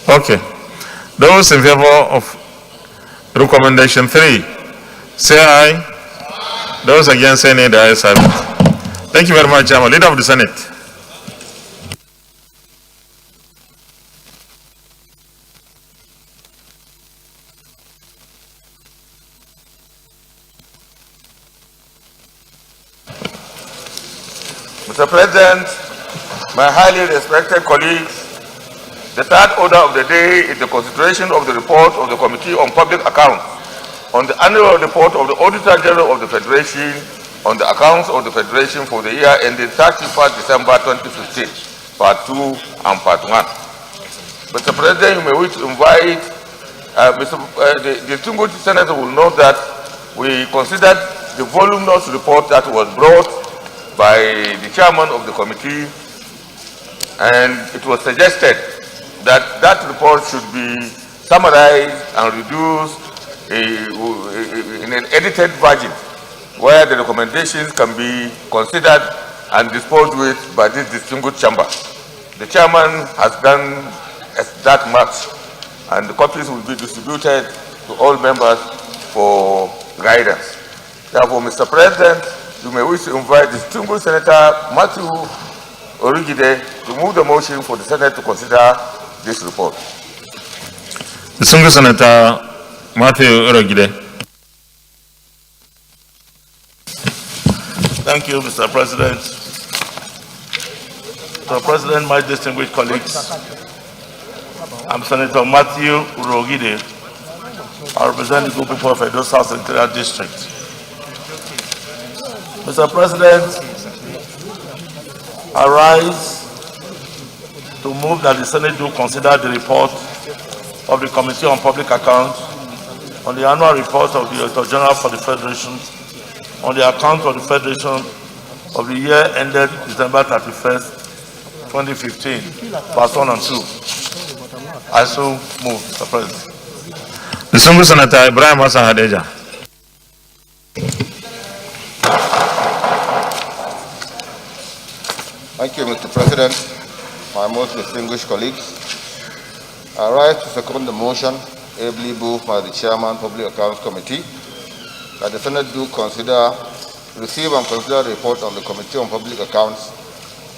Okay. Those in favor of recommendation 3, say aye. Those against say nay, the ayes have it. Thank you very much, Chairman. Leader of the Senate. Mr. President, my highly respected colleagues, the third order of the day is the consideration of the report of the Committee on Public Accounts on the annual report of the Auditor General of the Federation on the accounts of the Federation for the year ending 31st December 2015, Part 2 and Part 1. Mr. President, you may wish to invite the distinguished senator will note that we considered the voluminous report that was brought by the chairman of the committee, and it was suggested that that report should be summarized and reduced in an edited version where the recommendations can be considered and disposed with by this distinguished chamber. The chairman has done that much, and the copies will be distributed to all members for guidance. Therefore, Mr. President, you may wish to invite distinguished Senator Matthew Origide to move the motion for the Senate to consider this report. Distinguished Senator Matthew Origide. Thank you, Mr. President. Mr. President, my distinguished colleagues, I'm Senator Matthew Urogide. I represent the group people of Edo South Central District. Mr. President, I rise to move that the Senate do consider the report of the Committee on Public Accounts on the annual report of the Auditor General for the Federation on the account of the Federation of the year ended December 31st, 2015, Parts 1 and 2. I so move, Mr. President. Distinguished Senator Ibrahim Hassan Hadeja. Thank you, Mr. President. My most distinguished colleagues, I rise to second the motion ably moved by the Chairman Public Accounts Committee that the Senate do receive and consider the report of the Committee on Public Accounts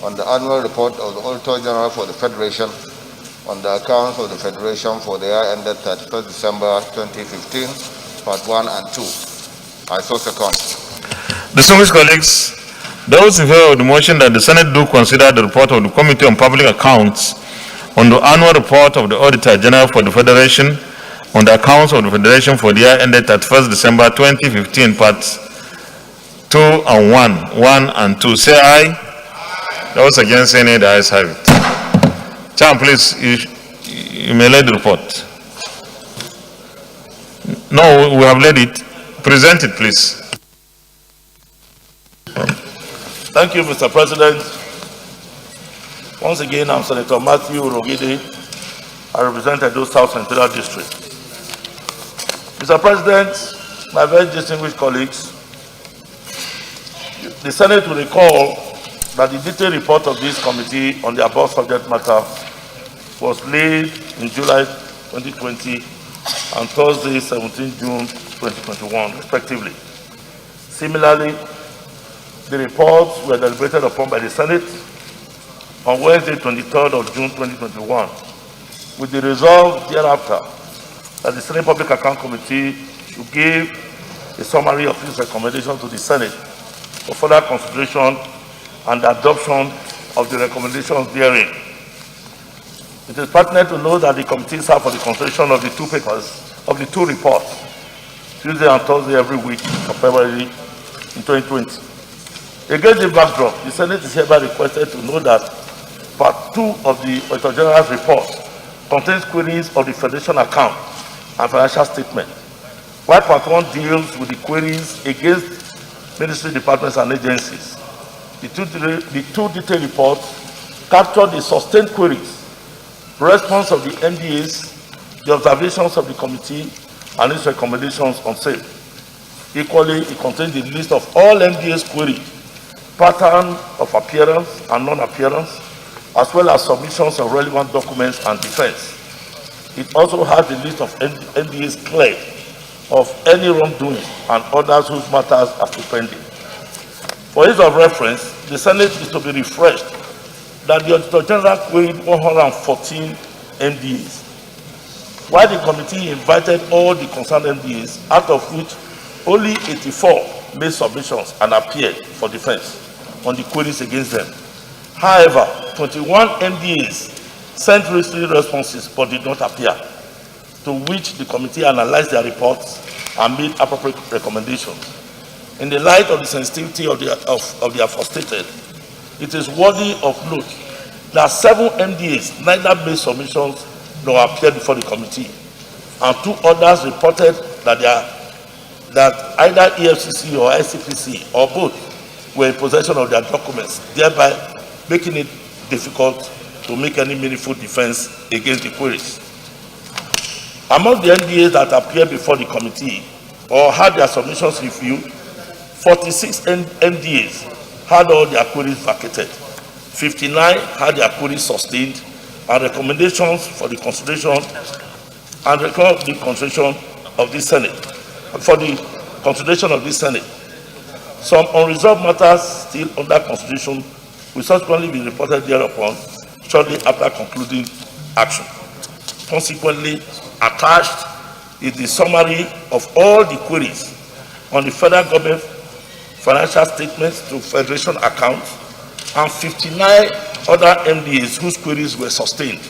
on the annual report of the Auditor General for the Federation on the accounts of the Federation for the year ended 31st December 2015, Part 1 and 2. I so second. Distinguished colleagues, those in favor of the motion that the Senate do consider the report of the Committee on Public Accounts on the annual report of the Auditor General for the Federation on the accounts of the Federation for the year ended 31st December 2015, parts 2 and 1 and 2, say aye. Those against any, the ayes have it. Chan, please, you may lead the report. No, we have led it. Present it, please. Thank you, Mr. President. Once again, I'm Senator Matthew Rogide. I represent Edo South Central District. Mr. President, my very distinguished colleagues, the Senate will recall that the detailed report of this committee on the above subject matter was laid in July 2020 and Thursday, 17 June 2021, respectively. Similarly, the reports were deliberated upon by the Senate on Wednesday, 23rd of June 2021, with the resolve thereafter that the Senate Public Account Committee should give a summary of its recommendation to the Senate for further consideration and adoption of the recommendations therein. It is pertinent to note that the committee served for the consideration of the two reports, Tuesday and Thursday every week of February in 2020. Against the backdrop, the Senate is hereby requested to know that Part 2 of the Auditor General's report contains queries of the Federation account and financial statement, while Part 1 deals with the queries against ministry departments and agencies. The two detailed reports capture the sustained queries, response of the NDAs, the observations of the committee, and its recommendations on sale. Equally, it contains the list of all NDAs queried, pattern of appearance and non-appearance, as well as submissions of relevant documents and defense. It also has the list of NDAs cleared of any wrongdoing and others whose matters are still pending. For ease of reference, the Senate is to be refreshed that the Auditor General queried 114 NDAs, while the committee invited all the concerned NDAs, out of which only 84 made submissions and appeared for defense on the queries against them. However, 21 NDAs sent written responses but did not appear, to which the committee analyzed their reports and made appropriate recommendations. In the light of the sensitivity of the aforestated, it is worthy of note that 7 MDAs neither made submissions nor appeared before the committee, and 2 others reported that either EFCC or ICPC or both were in possession of their documents, thereby making it difficult to make any meaningful defense against the queries. Among the NDAs that appeared before the committee or had their submissions reviewed, 46 NDAs had all their queries vacated, 59 had their queries sustained, and recommendations for the consideration and the consideration of the Senate. For the consideration of the Senate, some unresolved matters still under consideration will subsequently be reported thereupon shortly after concluding action. Consequently, attached is the summary of all the queries on the federal government financial statements to Federation accounts and 59 other MDAs whose queries were sustained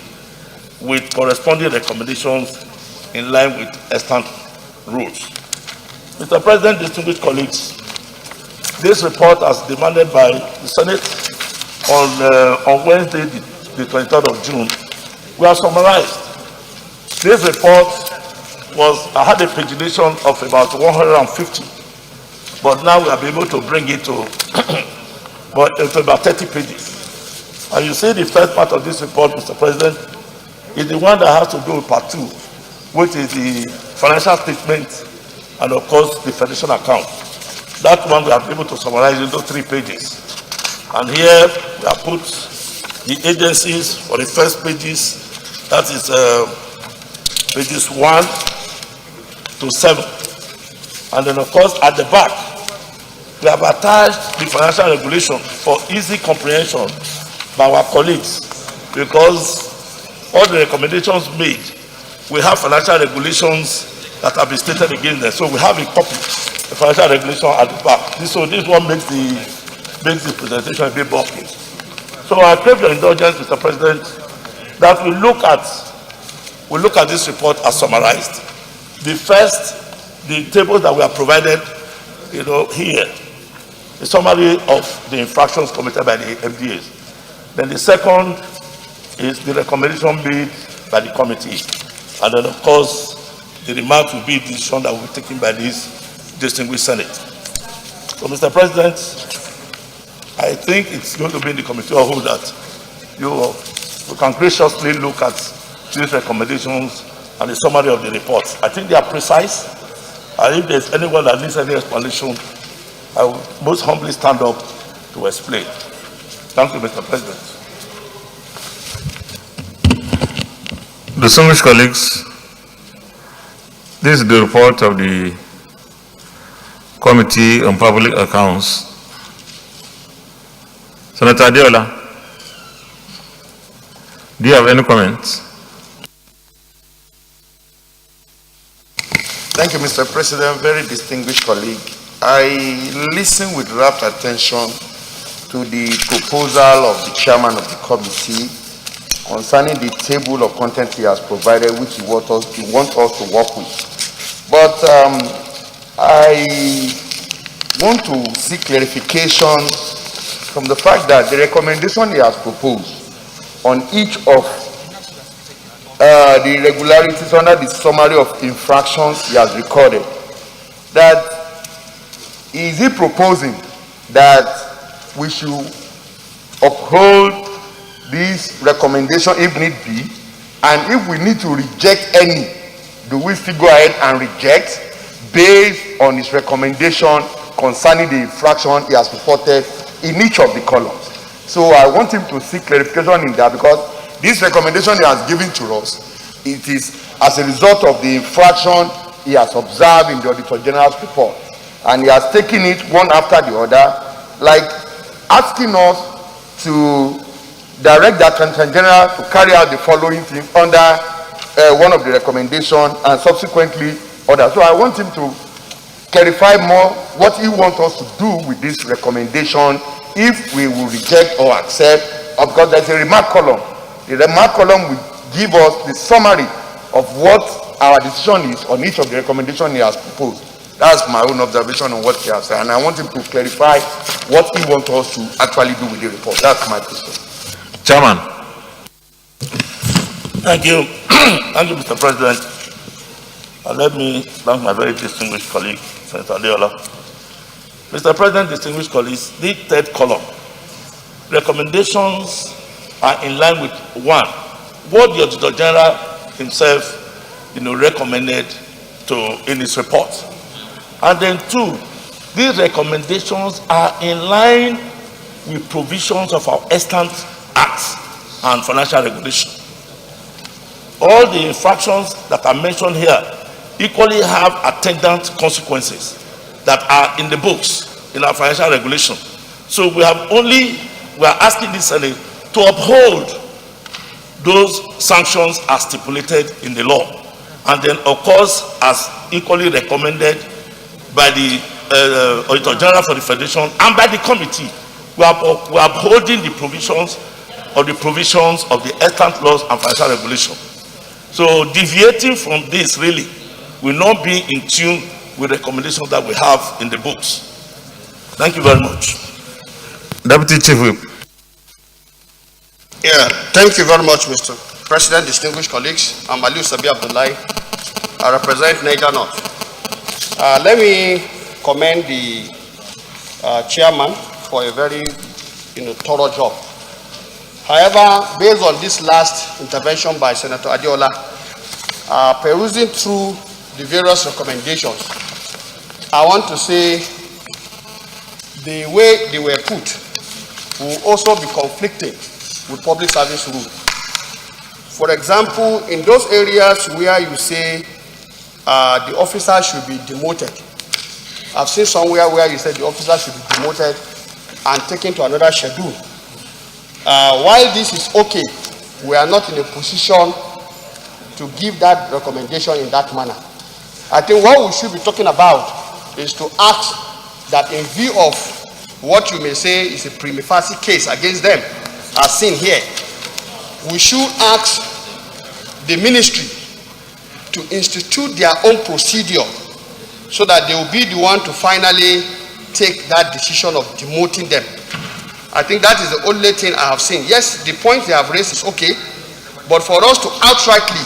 with corresponding recommendations in line with extant rules. Mr. President, distinguished colleagues, this report, as demanded by the Senate on Wednesday, the 23rd of June, we have summarized. This report had a pagination of about 150, but now we have been able to bring it to about 30 pages. And you see the first part of this report, Mr. President, is the one that has to do with Part 2, which is the financial statement and, of course, the Federation account. That one we have been able to summarize into 3 pages. And here we have put the agencies for the first pages, that is pages 1 to 7. And then, of course, at the back, we have attached the financial regulation for easy comprehension by our colleagues, because all the recommendations made, we have financial regulations that have been stated against them. So we have a copy financial regulation at the back. So this one makes the presentation a bit bulky. So I crave your indulgence, Mr. President, that we look at this report as summarized. The tables that we are provided, here, the summary of the infractions committed by the MDAs. Then the second is the recommendation made by the committee. And then, of course, the remarks will be the decision that will be taken by this distinguished Senate. So, Mr. President, I think it's going to be in the committee of whole that you can graciously look at these recommendations and the summary of the report. I think they are precise, and if there's anyone that needs any explanation, I will most humbly stand up to explain. Thank you, Mr. President. Distinguished colleagues, this is the report of the Committee on Public Accounts. Senator Adiola, do you have any comments? Thank you, Mr. President. Very distinguished colleague. I listened with rapt attention to the proposal of the chairman of the committee concerning the table of content he has provided, which he wants us to work with. But I want to seek clarification from the fact that the recommendation he has proposed on each of the irregularities under the summary of infractions he has recorded, that is he proposing that we should uphold this recommendation if need be, and if we need to reject any, do we still go ahead and reject based on his recommendation concerning the infraction he has reported in each of the columns? So I want him to seek clarification in that, because this recommendation he has given to us, it is as a result of the infraction he has observed in the Auditor General's report, and he has taken it one after the other, like asking us to direct the Accountant General to carry out the following things under one of the recommendations and subsequently others. So I want him to clarify more what he wants us to do with this recommendation, if we will reject or accept, because there's a remark column. The remark column will give us the summary of what our decision is on each of the recommendations he has proposed. That's my own observation on what he has said, and I want him to clarify what he wants us to actually do with the report. That's my question. Chairman. Thank you. Thank you, Mr. President. Let me thank my very distinguished colleague, Senator Adiola. Mr. President, distinguished colleagues, the third column, recommendations are in line with one, what the Auditor General himself, recommended in his report. And then two, these recommendations are in line with provisions of our extant acts and financial regulation. All the infractions that are mentioned here equally have attendant consequences that are in the books in our financial regulation. So we are asking the Senate to uphold those sanctions as stipulated in the law, and then of course as equally recommended by the Auditor General for the Federation and by the committee. We are upholding the provisions of the extant laws and financial regulation. So deviating from this really will not be in tune with recommendations that we have in the books. Thank you very much. Deputy Chief Whip. Yeah, thank you very much, Mr. President, distinguished colleagues. I'm Aliu Sabi Abdullahi. I represent Niger North. Let me commend the chairman for a very thorough job. However, based on this last intervention by Senator Adiola, perusing through the various recommendations, I want to say the way they were put will also be conflicting with public service rule. For example, in those areas where you say the officer should be demoted, I've seen somewhere where you said the officer should be demoted and taken to another schedule. While this is okay, we are not in a position to give that recommendation in that manner. I think what we should be talking about is to ask that in view of what you may say is a prima facie case against them, as seen here, we should ask the ministry to institute their own procedure so that they will be the one to finally take that decision of demoting them. I think that is the only thing I have seen. Yes, the point they have raised is okay, but for us to outrightly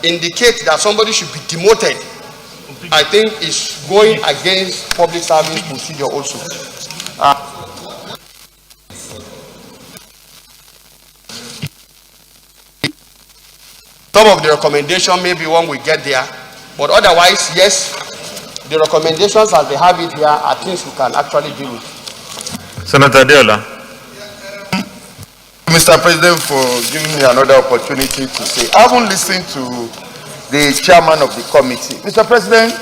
indicate that somebody should be demoted, I think is going against public service procedure also. Some of the recommendation, maybe one will get there, but otherwise, yes, the recommendations as they have it here are things we can actually deal with. Senator Deola. Mr. President, for giving me another opportunity to say, I haven't listened to the chairman of the committee. Mr. President,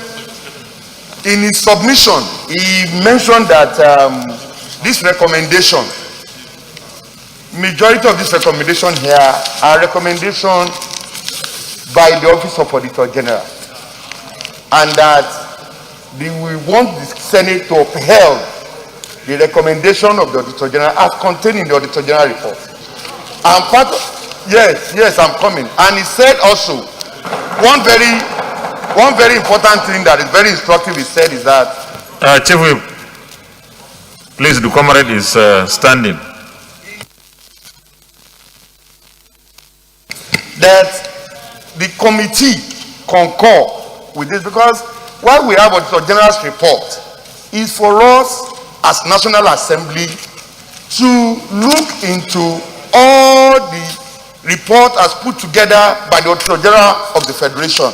in his submission, he mentioned that this recommendation, majority of this recommendation here are recommendation by the Office of Auditor General, and that we want the Senate to upheld the recommendation of the Auditor General as contained in the Auditor General report. And part of, yes, I'm coming. And he said also, one very important thing that is very instructive, he said, is that Chief Whip, please, the comrade is standing. That the committee concur with this, because what we have Auditor General's report is for us as National Assembly to look into all the report as put together by the Auditor General of the Federation.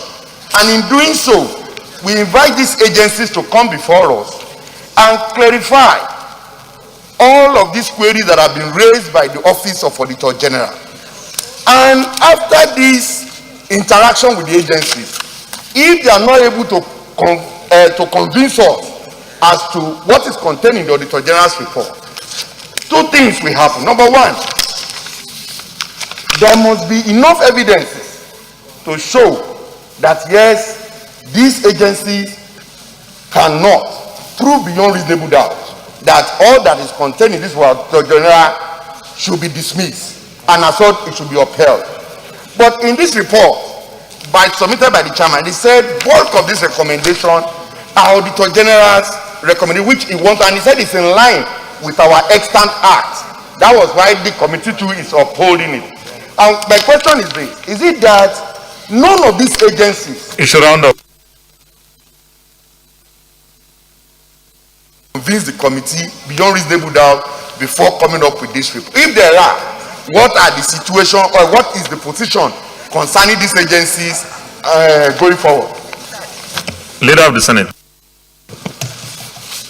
And in doing so, we invite these agencies to come before us and clarify all of these queries that have been raised by the Office of Auditor General. And after this interaction with the agencies, if they are not able to convince us as to what is contained in the Auditor General's report, two things will happen. Number one, there must be enough evidence to show that yes, these agencies cannot prove beyond reasonable doubt that all that is contained in this Auditor General should be dismissed, and as such it should be upheld. But in this report, submitted by the chairman, he said bulk of this recommendation are Auditor General's recommendation, which he wants, and he said it's in line with our extant act. That was why the committee too is upholding it. And my question is this: is it that none of these agencies should round up convince the committee beyond reasonable doubt before coming up with this report? If there are, what are the situation or what is the position concerning these agencies going forward? Leader of the Senate.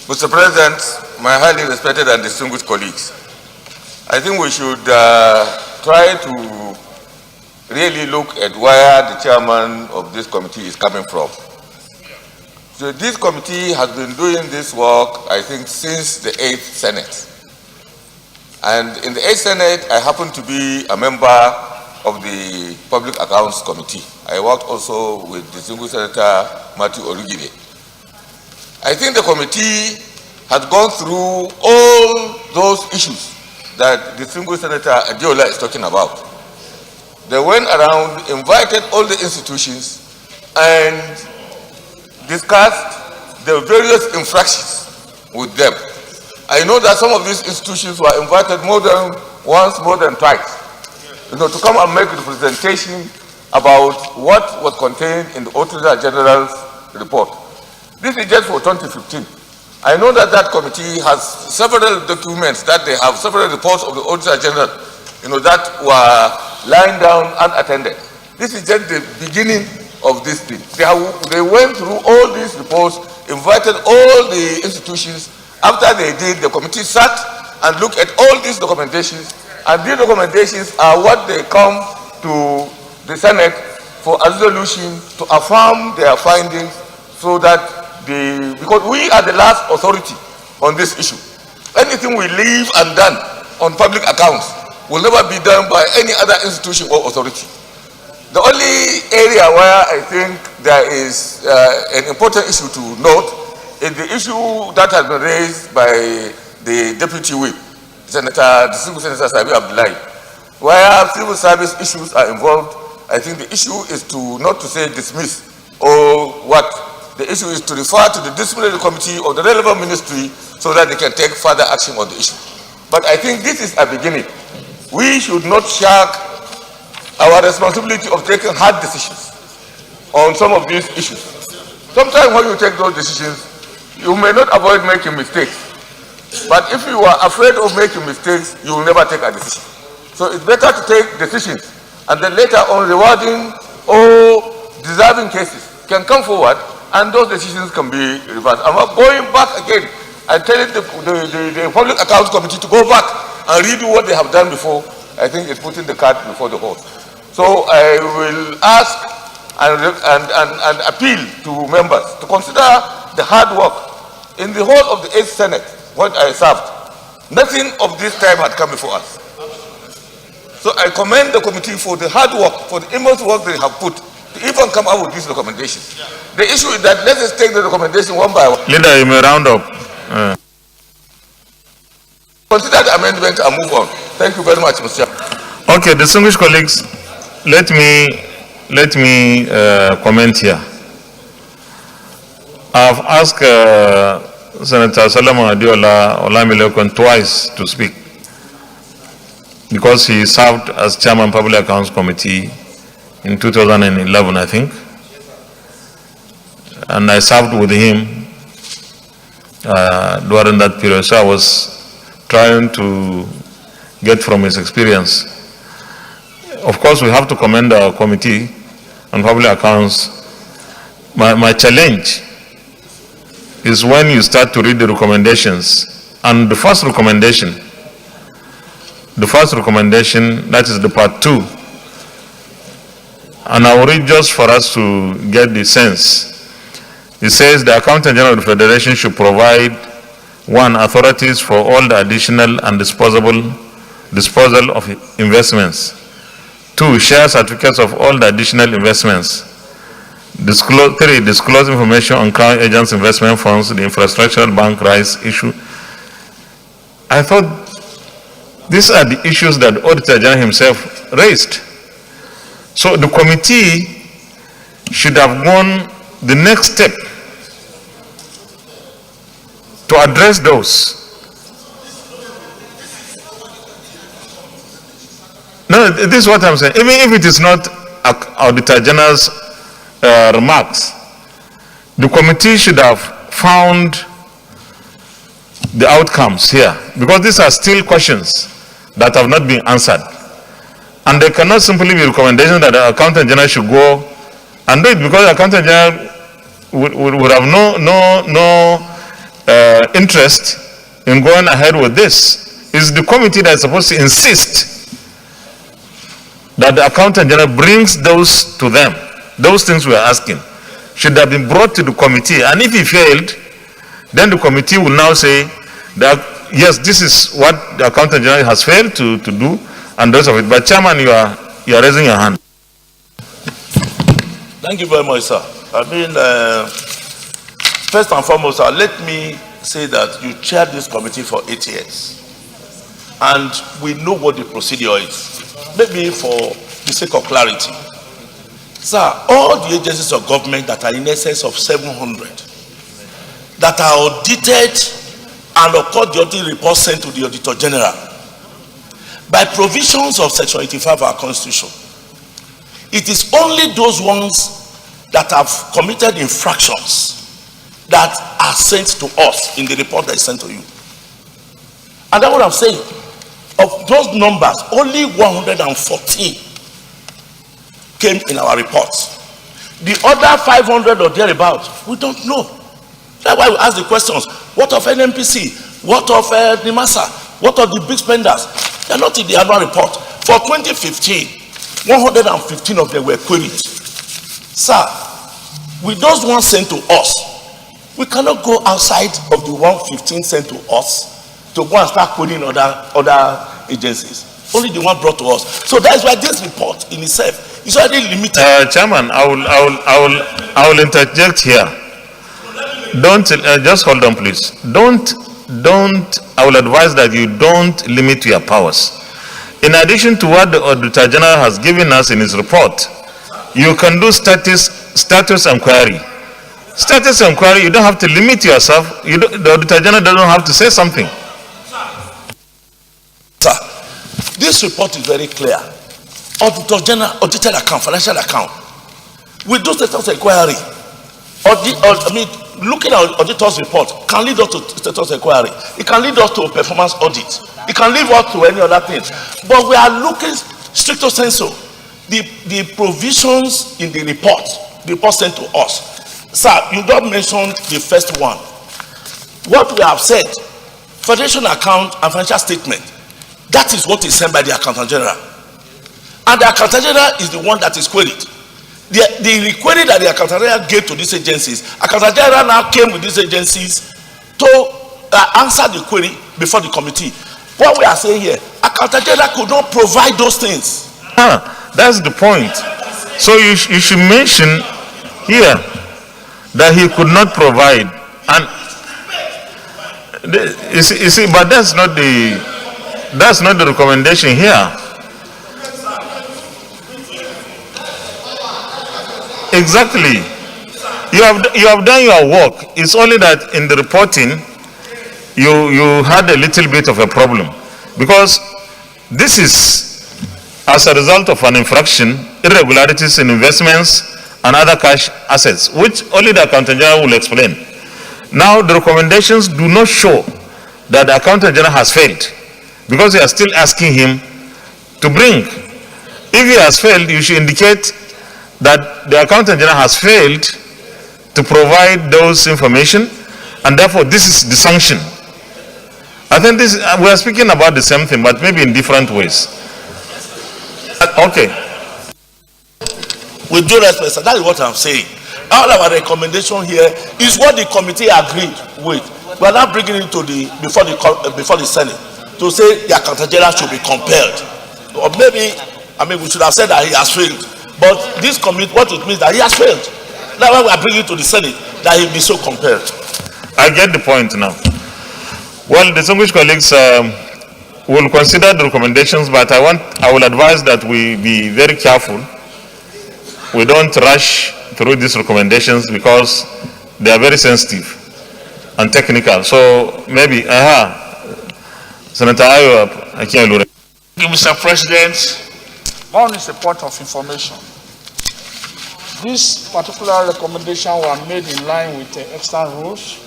Mr. President, my highly respected and distinguished colleagues, I think we should try to really look at where the chairman of this committee is coming from. So this committee has been doing this work, I think, since the 8th Senate. And in the 8th Senate, I happen to be a member of the Public Accounts Committee. I worked also with distinguished Senator Matthew Origide. I think the committee has gone through all those issues that distinguished Senator Adiola is talking about. They went around, invited all the institutions, and discussed the various infractions with them. I know that some of these institutions were invited more than once, more than twice, to come and make the presentation about what was contained in the Auditor General's report. This is just for 2015. I know that that committee has several documents that they have, several reports of the Auditor General, that were lying down unattended. This is just the beginning of this thing. They went through all these reports, invited all the institutions. After they did, the committee sat and looked at all these documentations, and these documentations are what they come to the Senate for a resolution to affirm their findings, so that because we are the last authority on this issue. Anything we leave undone on public accounts will never be done by any other institution or authority. The only area where I think there is an important issue to note is the issue that has been raised by the Deputy Whip, Senator, Distinguished Senator Sabi Abdullahi. Where civil service issues are involved, I think the issue is to not to say dismiss or what. The issue is to refer to the disciplinary committee of the relevant ministry so that they can take further action on the issue. But I think this is a beginning. We should not shirk our responsibility of taking hard decisions on some of these issues. Sometimes when you take those decisions, you may not avoid making mistakes. But if you are afraid of making mistakes, you will never take a decision. So it's better to take decisions and then later on rewarding or deserving cases can come forward and those decisions can be reversed. I'm not going back again and telling the Public Accounts Committee to go back and redo what they have done before. I think it's putting the cart before the horse. So I will ask and appeal to members to consider the hard work. In the whole of the 8th Senate, what I served, nothing of this time had come before us. So I commend the committee for the hard work, for the immense work they have put to even come up with these recommendations. The issue is that let us take the recommendation one by one. Leader, you may round up. Consider the amendment and move on. Thank you very much, Mr. Chairman. Okay, distinguished colleagues, let me comment here. I've asked Senator Solomon Adiola Olamilekon twice to speak because he served as Chairman Public Accounts Committee in 2011, I think. And I served with him during that period. So I was trying to get from his experience. Of course, we have to commend our committee on public accounts. My challenge is when you start to read the recommendations, and the first recommendation, that is the part 2, and I will read just for us to get the sense. It says the Accountant General of the Federation should provide 1. Authorities for all the additional and disposal of investments. 2. Share certificates of all the additional investments. 3. Disclose information on Crown Agents' investment funds, the infrastructural bank rights issue. I thought these are the issues that the Auditor General himself raised. So the committee should have gone the next step to address those. No, this is what I'm saying. Even if it is not Auditor General's remarks, the committee should have found the outcomes here, because these are still questions that have not been answered. And they cannot simply be recommendations that the Accountant General should go and do it, because the Accountant General would have no interest in going ahead with this. It's the committee that is supposed to insist that the Accountant General brings those to them. Those things we are asking should have been brought to the committee, and if he failed, then the committee will now say that yes, this is what the Accountant General has failed to do, and those of it. But Chairman, you are raising your hand. Thank you very much, sir. I mean, first and foremost, sir, let me say that you chaired this committee for 8 years, and we know what the procedure is. Maybe for the sake of clarity, sir, all the agencies of government that are in excess of 700 that are audited and of course the audit report sent to the Auditor General by provisions of Section 85 of our Constitution, it is only those ones that have committed infractions that are sent to us in the report that is sent to you. And that's what I'm saying. Of those numbers, only 114 came in our reports. The other 500 or thereabouts, we don't know. That's why we ask the questions. What of NMPC? What of NIMASA? What of the big spenders? They're not in the annual report. For 2015, 115 of them were queried. Sir, with those ones sent to us, we cannot go outside of the 115 sent to us to go and start querying other agencies. Only the one brought to us. So that's why this report in itself is already limited. Chairman, I will interject here. don't, just hold on please. Don't, I will advise that you don't limit your powers. In addition to what the Auditor General has given us in his report, you can do status inquiry. Status inquiry, you don't have to limit yourself. The Auditor General doesn't have to say something. Sir, this report is very clear. Auditor General, audited account, financial account. We do status inquiry. Looking at auditor's report can lead us to status inquiry. It can lead us to a performance audit. It can lead us to any other things. But we are looking stricto sensu. The provisions in the report sent to us. Sir, you don't mention the first one. What we have said, Federation account and financial statement, that is what is sent by the Accountant General. And the Accountant General is the one that is queried. The query that the Accountant General gave to these agencies, Accountant General now came with these agencies to answer the query before the committee. What we are saying here, Accountant General could not provide those things. That's the point. So you should mention here that he could not provide, and you see, but that's not the recommendation here. Exactly. You have done your work. It's only that in the reporting you had a little bit of a problem, because this is as a result of an infraction, irregularities in investments and other cash assets, which only the Accountant General will explain. Now, the recommendations do not show that the Accountant General has failed, because they are still asking him to bring. If he has failed, you should indicate that the Accountant General has failed to provide those information, and therefore this is the sanction. I think we are speaking about the same thing, but maybe in different ways. Okay. With due respect, sir, that is what I'm saying. All our recommendation here is what the committee agreed with. We are now bringing it to before the Senate to say the Accountant General should be compelled. Or maybe, we should have said that he has failed. But this committee, what it means that he has failed. That's why we are bringing it to the Senate, that he be so compelled. I get the point now. Well, distinguished colleagues, will consider the recommendations, but I will advise that we be very careful. We don't rush through these recommendations because they are very sensitive and technical. So maybe, Senator Ayo, thank you, Mr. President. One is a point of information. This particular recommendation were made in line with the extant rules.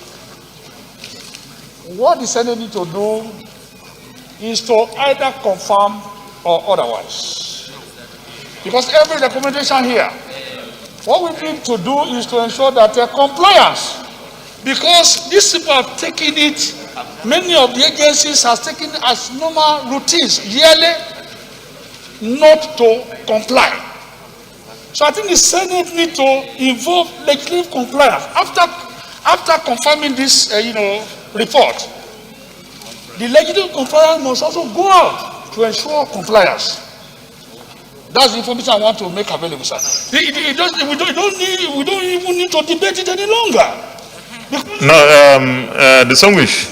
What the Senate need to do is to either confirm or otherwise. Because every recommendation here, what we need to do is to ensure that compliance. Because these people have taken it, many of the agencies have taken it as normal routines, yearly, not to comply. So I think the Senate need to involve legislative compliance. After confirming this, report, the legislative compliance must also go out to ensure compliance. That's the information I want to make available, sir. We don't even need to debate it any longer. No, distinguished.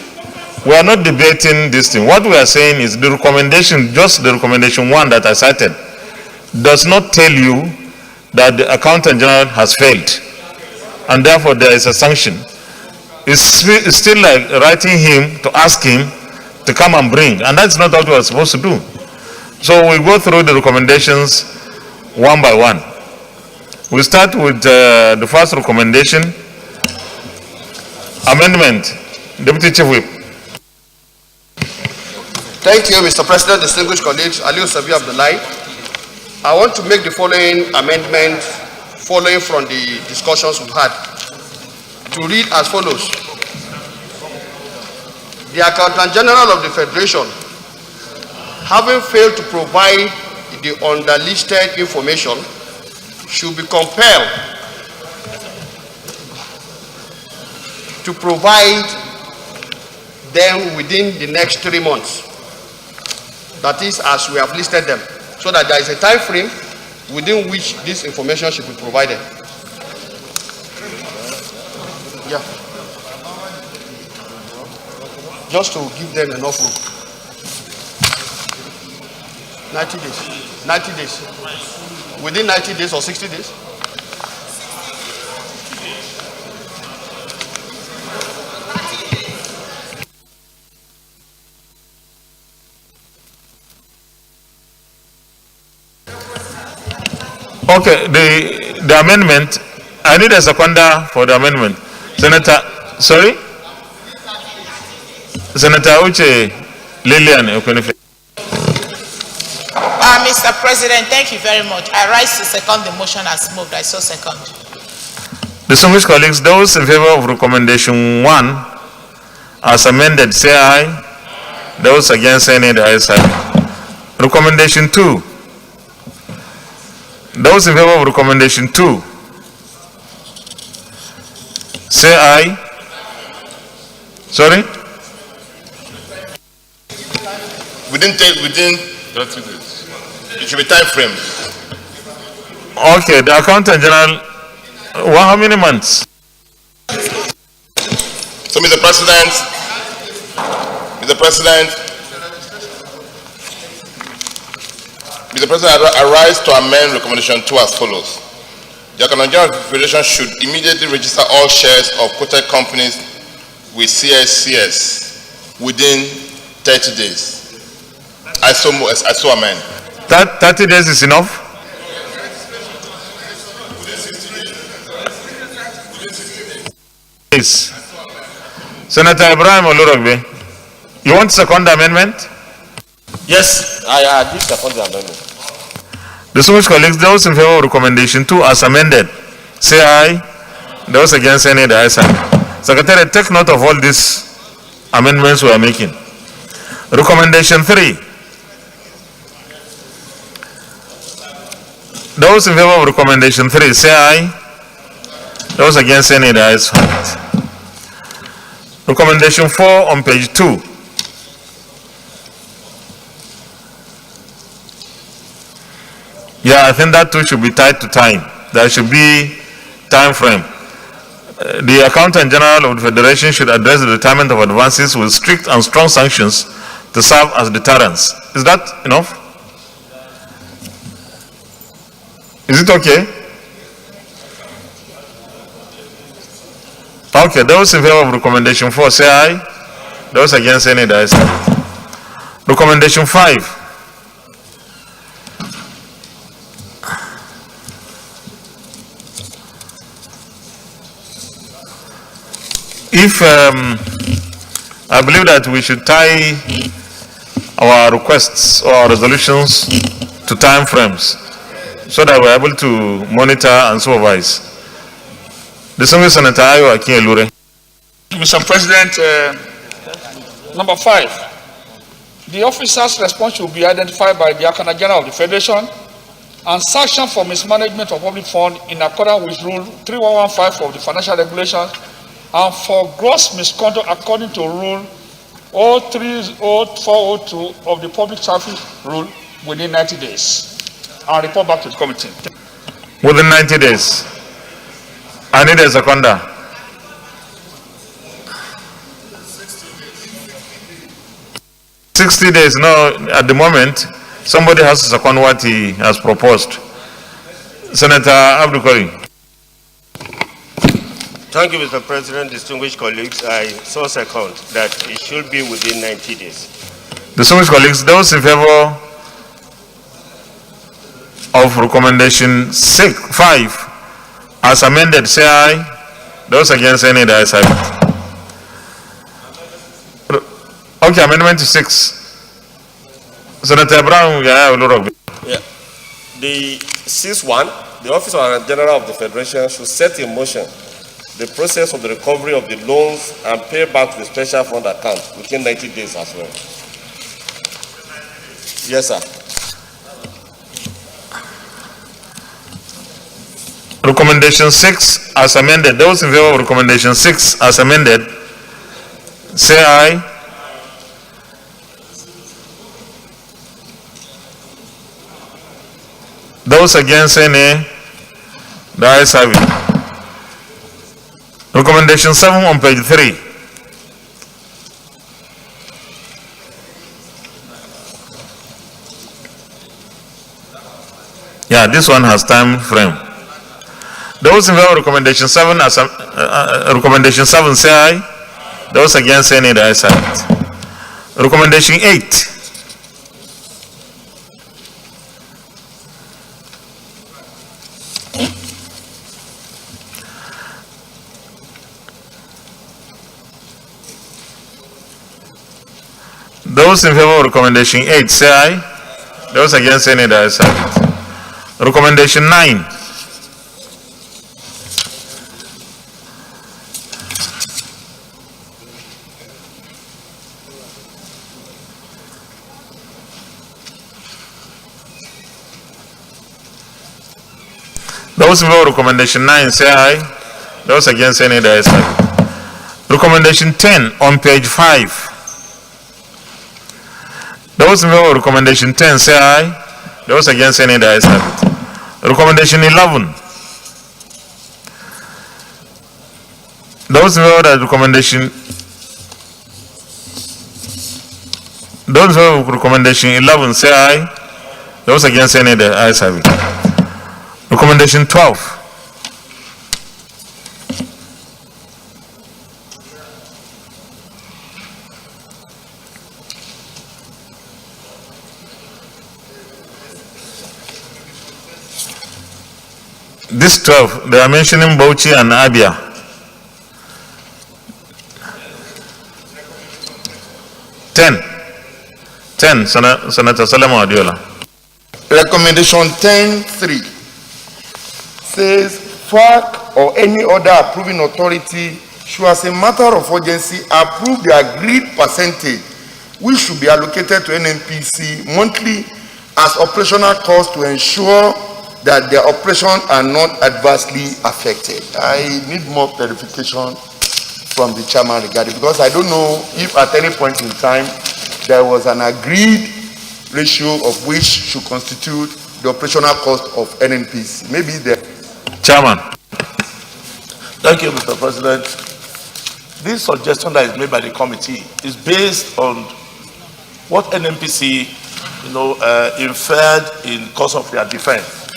We are not debating this thing. What we are saying is the recommendation, just the recommendation one that I cited, does not tell you that the Accountant General has failed, and therefore there is a sanction. It's still like writing him to ask him to come and bring, and that's not what we are supposed to do. So we go through the recommendations one by one. We start with the first recommendation, amendment. Deputy Chief Whip. Thank you, Mr. President, distinguished colleagues. Aliu Sabi Abdullahi. I want to make the following amendment following from the discussions we've had. To read as follows. The Accountant General of the Federation, having failed to provide the underlisted information, should be compelled to provide them within the next 3 months. That is, as we have listed them, so that there is a time frame within which this information should be provided. Yeah. just to give them enough room. 90 days. 90 days. Within 90 days or 60 days? Okay, the amendment, I need a seconder for the amendment. Senator, sorry? Senator Uche Lillian Okonife. Mr. President, thank you very much. I rise to second the motion as moved. I so second. Distinguished colleagues, those in favor of recommendation 1 as amended, say aye. Those against, say nay. The ayes have it. Recommendation 2. Those in favor of recommendation 2, say aye. Sorry? Within 30 days. It should be time frame. Okay, the Accountant General, how many months? So, Mr. President, I rise to amend recommendation 2 as follows. The Accountant General of the Federation should immediately register all shares of quoted companies with CSCS within 30 days. I so amend. 30 days is enough? Yes. Senator Ibrahim Olurogbe, you want second amendment? Yes, I agree second the amendment. Distinguished colleagues, those in favor of recommendation 2 as amended, say aye. Those against, say nay. The ayes have it. Secretary, take note of all these amendments we are making. Recommendation 3. Those in favor of recommendation 3, say aye. Those against, say nay. The ayes have it. Recommendation 4 on page 2. Yeah, I think that too should be tied to time. There should be time frame. The Accountant General of the Federation should address the retirement of advances with strict and strong sanctions to serve as deterrents. Is that enough? Is it okay? Okay, those in favor of recommendation 4, say aye. Those against, say nay. The ayes have it. Recommendation 5. If I believe that we should tie our requests or our resolutions to time frames so that we're able to monitor and supervise. Distinguished Senator Ayo Akin-Elure. Mr. President, number 5, the officer's response will be identified by the Accountant General of the Federation and sanctioned for mismanagement of public funds in accordance with Rule 3115 of the Financial Regulations and for gross misconduct according to Rule 030-402 of the Public Service Rule within 90 days. I'll report back to the committee. Within 90 days. I need a seconder. $60 days. No, at the moment, somebody has to second what he has proposed. Senator Abdul Karim. Thank you, Mr. President. Distinguished colleagues, I so second that it should be within 90 days. Distinguished colleagues, those in favor of recommendation 5 as amended, say aye. Those against, say nay. The ayes have it. Okay, amendment 6. Senator Brown, yeah. The 6-1, the Office of the General of the Federation should set in motion the process of the recovery of the loans and pay back to the special fund account within 90 days as well. Yes, sir. Recommendation 6 as amended. Those in favor of recommendation 6 as amended, say aye. Those against, say nay. The ayes have it. Recommendation 7 on page 3. Yeah, this one has time frame. Those in favor of recommendation 7 recommendation 7 say aye. Those against say nay, the ayes have it. Recommendation 8. Those in favor of recommendation 8 say aye. Those against say nay, the ayes have it. Recommendation 9. Those in favor of recommendation 9 say aye. Those against say nay, the ayes have it. Recommendation 10 on page 5. Those in favor of recommendation 10 say aye. Those against say nay, the ayes have it. Recommendation 11. Those in favor of recommendation Those in favor of recommendation 11 say aye. Those against say nay, the ayes have it. Recommendation 12. This 12, they are mentioning Bauchi and Abia. 10, Senator Salama Adiola. Recommendation 10.3 says FAC or any other approving authority should, as a matter of urgency, approve the agreed percentage which should be allocated to NNPC monthly as operational costs to ensure that their operations are not adversely affected. I need more clarification from the chairman regarding, because I don't know if at any point in time there was an agreed ratio of which should constitute the operational cost of NNPC. Maybe the chairman. Thank you, Mr. President. This suggestion that is made by the committee is based on what NNPC, inferred in course of their defense.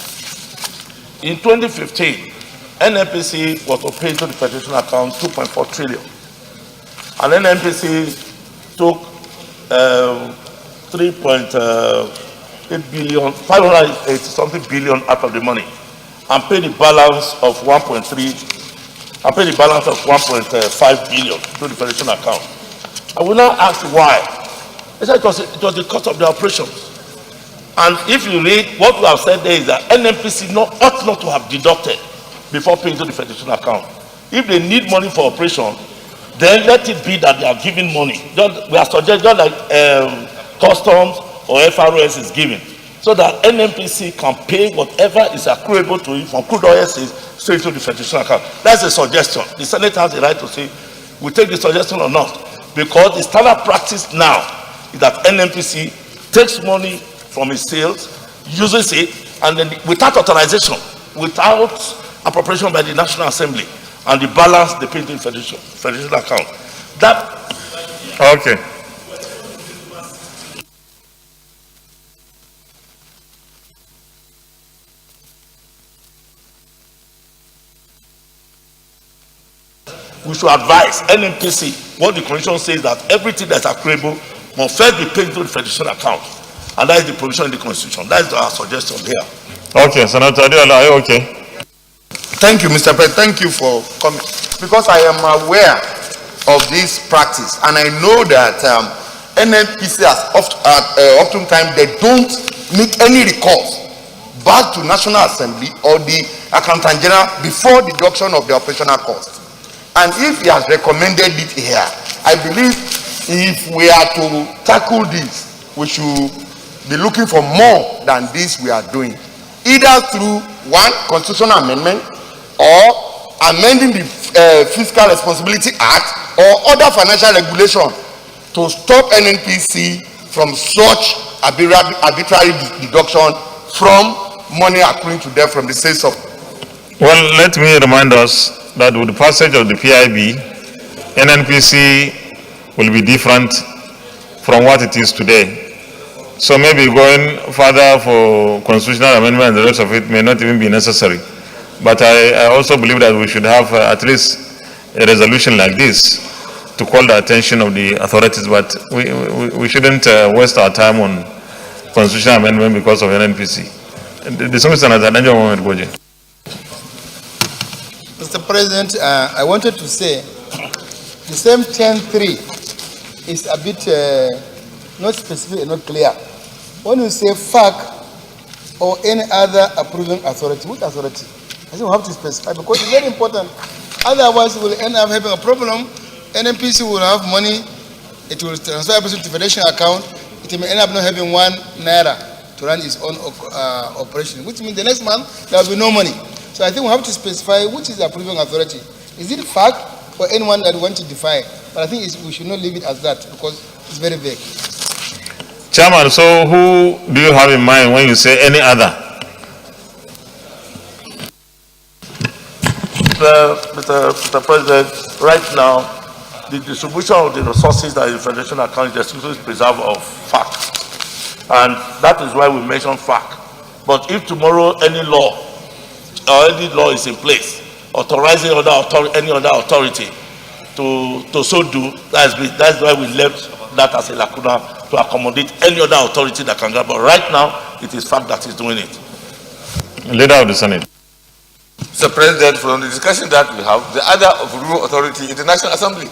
In 2015, NNPC was to pay to the Federation account 2.4 trillion. And NNPC took 3.8 billion, 580 something billion out of the money and paid the balance of 1.3, and paid the balance of 1.5 billion to the Federation account. I will now ask why. They said it was the cost of the operations. And if you read, what we have said there is that NNPC ought not to have deducted before paying to the Federation account. If they need money for operation, then let it be that they are giving money. We are suggesting just like customs or FROS is giving, so that NNPC can pay whatever is accruable to it from crude oil sales straight to the Federation account. That's a suggestion. The Senate has the right to say, we take the suggestion or not, because the standard practice now is that NNPC takes money from its sales, uses it, and then without authorization, without appropriation by the National Assembly, and the balance they pay to the Federation account. Okay. We should advise NNPC, what the Commission says, that everything that's accruable must first be paid to the Federation account. And that is the provision in the Constitution. That is our suggestion here. Okay, Senator Adiola, are you okay? Thank you, Mr. President. Thank you for coming. Because I am aware of this practice, and I know that NNPC has oftentimes they don't make any recourse back to National Assembly or the Accountant General before deduction of the operational cost. And if he has recommended it here, I believe if we are to tackle this, we should be looking for more than this we are doing, either through one constitutional amendment or amending the Fiscal Responsibility Act or other financial regulation to stop NNPC from such arbitrary deduction from money accruing to them from the sales of. Well, let me remind us that with the passage of the PIB, NNPC will be different from what it is today. So maybe going further for constitutional amendment and the rest of it may not even be necessary. But I also believe that we should have at least a resolution like this to call the attention of the authorities, but we shouldn't waste our time on constitutional amendment because of NNPC. Mr. President, I wanted to say the same 10.3 is a bit not specific and not clear. When you say FAC or any other approving authority, what authority? I think we have to specify because it's very important. Otherwise, we will end up having a problem. NNPC will have money, it will transfer everything to federation account. It may end up not having 1 naira to run its own operation, which means the next month there will be no money. So I think we have to specify which is the approving authority. Is it FAC or anyone that wants to defy? But I think we should not leave it as that because it's very vague. Chairman, so who do you have in mind when you say any other? Mr. President, right now, the distribution of the resources that the Federation account is exclusively preserved of FAC. And that is why we mention FAC. But if tomorrow any law or any law is in place authorizing any other authority to so do, that's why we left that as a lacuna to accommodate any other authority that can grab. But right now, it is FAC that is doing it. Leader of the Senate. Mr. President, from the discussion that we have, the other approving authority is the National Assembly.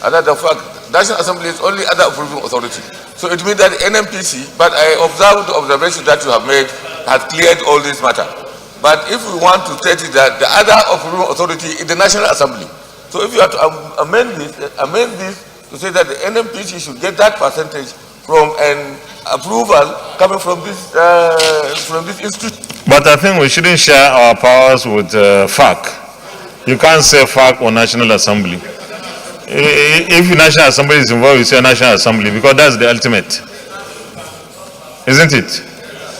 And that the fact, National Assembly is only other approving authority. So it means that NNPC, but I observed the observation that you have made, has cleared all this matter. But if we want to state it that the other approving authority is the National Assembly. So if you have to amend this to say that the NNPC should get that percentage from an approval coming from this institution. But I think we shouldn't share our powers with FAC. You can't say FAC or National Assembly. If the National Assembly is involved, you say National Assembly because that's the ultimate. Isn't it?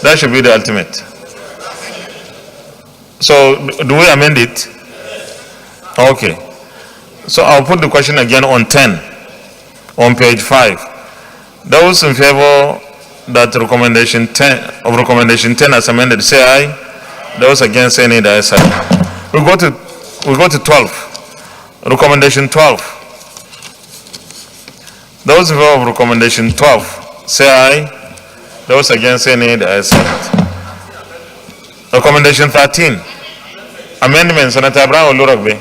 That should be the ultimate. So do we amend it? Okay. So I'll put the question again on 10, on page 5. Those in favor that recommendation 10 as amended, say aye. Those against, say nay. The ayes have it. We go to 12. Recommendation 12. Those in favor of recommendation 12, say aye. Those against, say nay. The ayes have it. Recommendation 13. Amendment, Senator Abraham Oluragbe.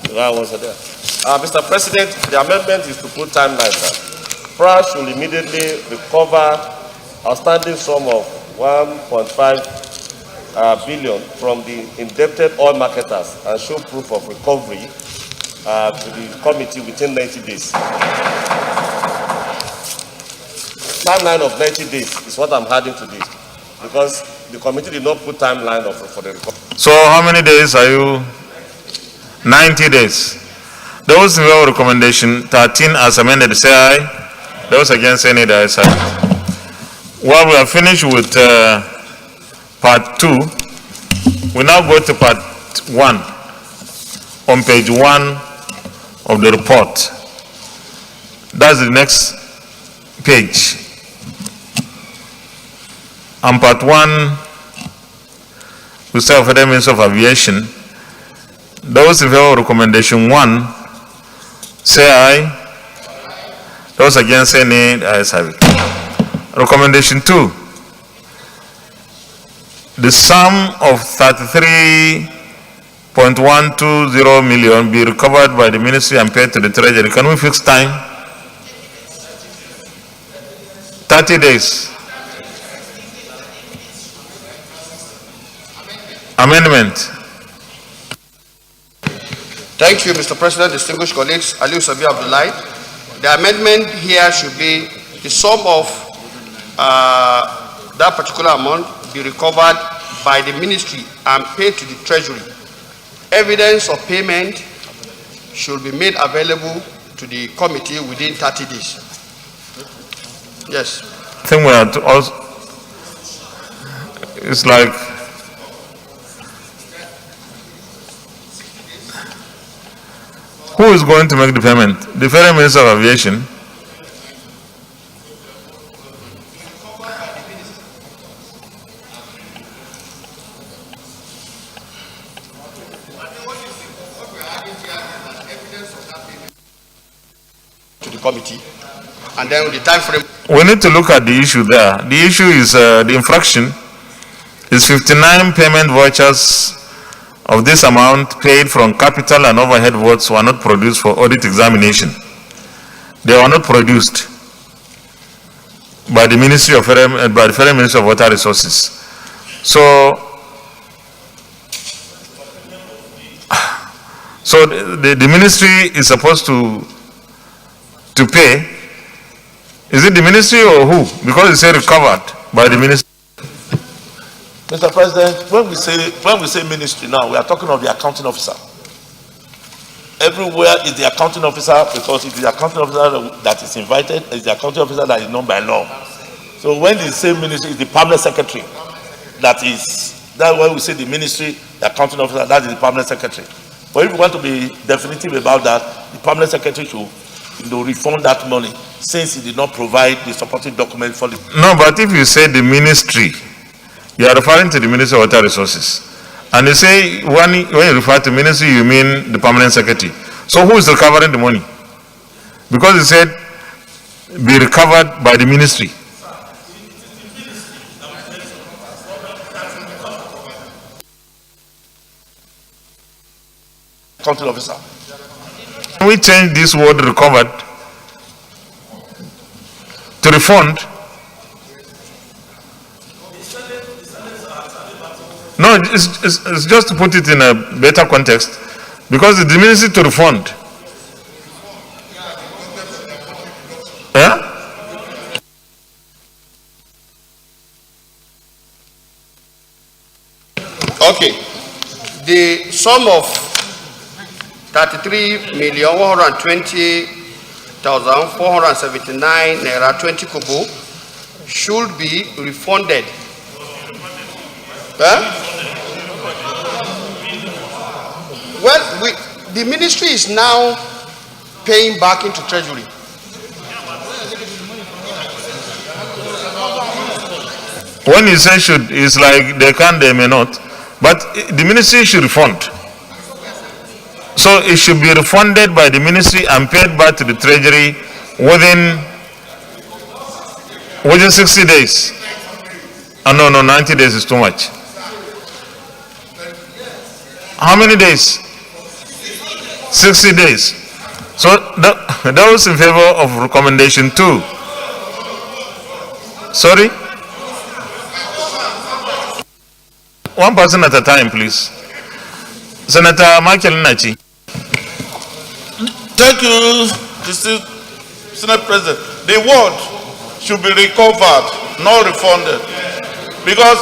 Mr. President, the amendment is to put timelines. France should immediately recover outstanding sum of 1.5 billion from the indebted oil marketers and show proof of recovery to the committee within 90 days. Timeline of 90 days is what I'm adding to this because the committee did not put timeline for the recovery. So how many days are you? 90 days. Those in favor of recommendation 13 as amended, say aye. Those against, say nay. The ayes have it. Well, we are finished with part 2. We now go to part 1 on page 1 of the report. That's the next page. On part 1, we say of Federal Ministry of Aviation. Those in favor of recommendation 1, say aye. Those against, say nay. The ayes have it. Recommendation 2. The sum of 33.120 million be recovered by the ministry and paid to the treasury. Can we fix time? 30 days. Amendment. Thank you, Mr. President, distinguished colleagues. Aliu Sabi Abdullahi. The amendment here should be the sum of that particular amount be recovered by the ministry and paid to the treasury. Evidence of payment should be made available to the committee within 30 days. Yes. I think we are to also, it's like who is going to make the payment? The Federal Minister of Aviation. committee, and then the time frame. We need to look at the issue there. The issue is the infraction is 59 payment vouchers of this amount paid from capital and overhead votes were not produced for audit examination. They were not produced by the Ministry of by the Federal Ministry of Water Resources. So the ministry is supposed to pay. Is it the ministry or who? Because it's recovered by the ministry. Mr. President, when we say ministry now, we are talking of the accounting officer. Everywhere is the accounting officer, because it is the accounting officer that is invited, it's the accounting officer that is known by law. So when they say ministry, it's the permanent secretary. That's why we say the ministry, the accounting officer, that is the permanent secretary. But if you want to be definitive about that, the permanent secretary should refund that money, since he did not provide the supporting document for the... No, but if you say the ministry, you are referring to the Ministry of Water Resources. And you say, when you refer to ministry, you mean the permanent secretary. So who is recovering the money? Because you said, be recovered by the ministry. Accounting officer. Can we change this word recovered to refund? No, it's just to put it in a better context, because the ministry to refund. Yeah? Okay. The sum of 33,120,479 naira 20 kobo should be refunded. Well, the ministry is now paying back into treasury. When you say should, it's like they can, they may not. But the ministry should refund. So it should be refunded by the ministry and paid back to the treasury within 60 days. No, 90 days is too much. How many days? 60 days. So those in favor of recommendation 2. Sorry? One person at a time, please. Senator Michael Nachi. Thank you, Mr. Senate President. The word should be recovered, not refunded. Because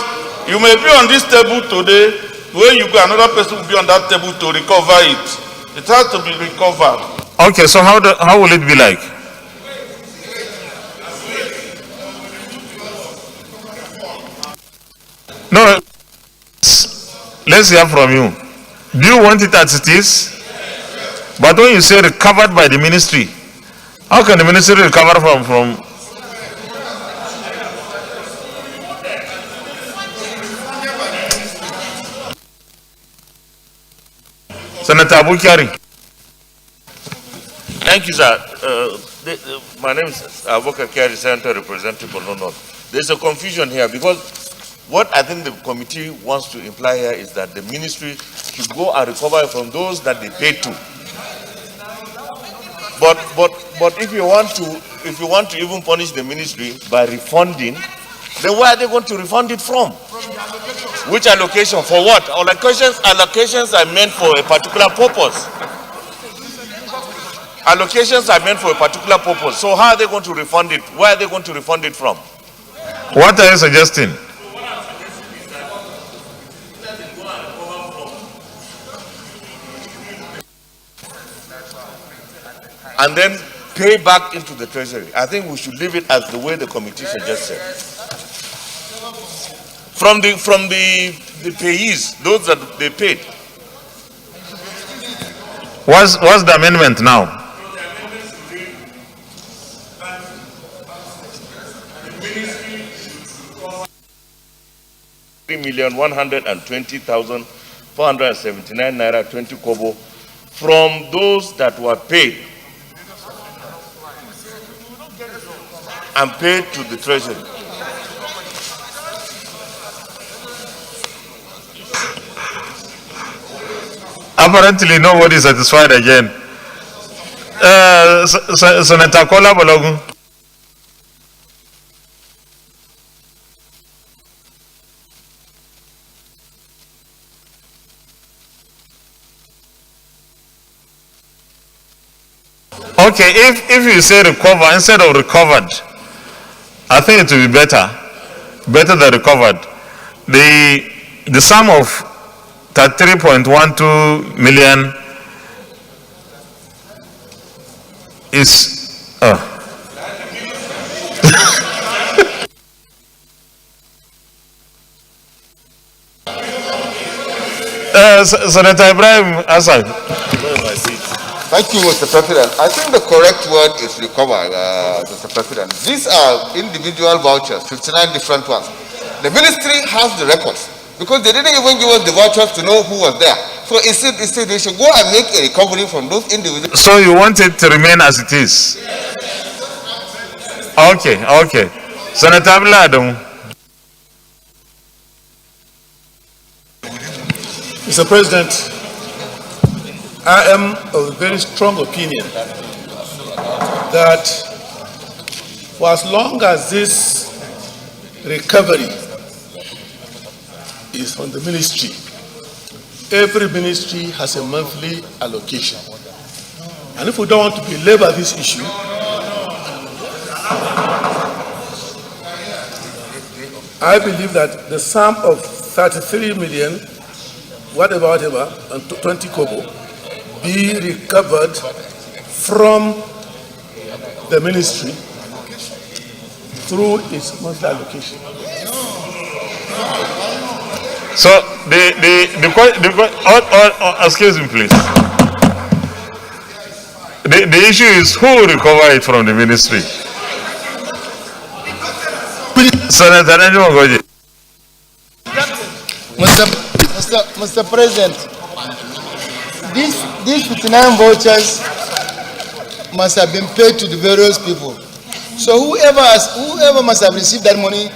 you may be on this table today, when you go, another person will be on that table to recover it. It has to be recovered. Okay, so how will it be like? No, let's hear from you. Do you want it as it is? But when you say recovered by the ministry, how can the ministry recover from Senator Abukari? Thank you, sir. My name is Abukari, Senator Representative Borno North. There's a confusion here, because what I think the committee wants to imply here is that the ministry should go and recover from those that they paid to. But if you want to even punish the ministry by refunding, then where are they going to refund it from? Which allocation? For what? Allocations are meant for a particular purpose. Allocations are meant for a particular purpose. So how are they going to refund it? Where are they going to refund it from? What are you suggesting? And then pay back into the treasury. I think we should leave it as the way the committee suggested. From the payees, those that they paid. What's the amendment now? $3,120,479 naira 20 kobo from those that were paid. and paid to the treasury. Apparently, nobody is satisfied again. Senator Kola Balogun. Okay, if you say recover instead of recovered, I think it will be better than recovered. The sum of 33.12 million is Senator Ibrahim Hassan. Thank you, Mr. President. I think the correct word is recover, Mr. President. These are individual vouchers, 59 different ones. The ministry has the records because they didn't even give us the vouchers to know who was there. So instead they should go and make a recovery from those individuals. So you want it to remain as it is? Okay. Senator Bladon. Mr. President, I am of a very strong opinion that for as long as this recovery is on the ministry, every ministry has a monthly allocation. And if we don't want to belabor this issue, I believe that the sum of 33 million, whatever, and 20 kobo, be recovered from the ministry through its monthly allocation. So excuse me, please. The issue is who will recover it from the ministry. Senator Goji. Mr. President, these 59 vouchers must have been paid to the various people. So whoever must have received that money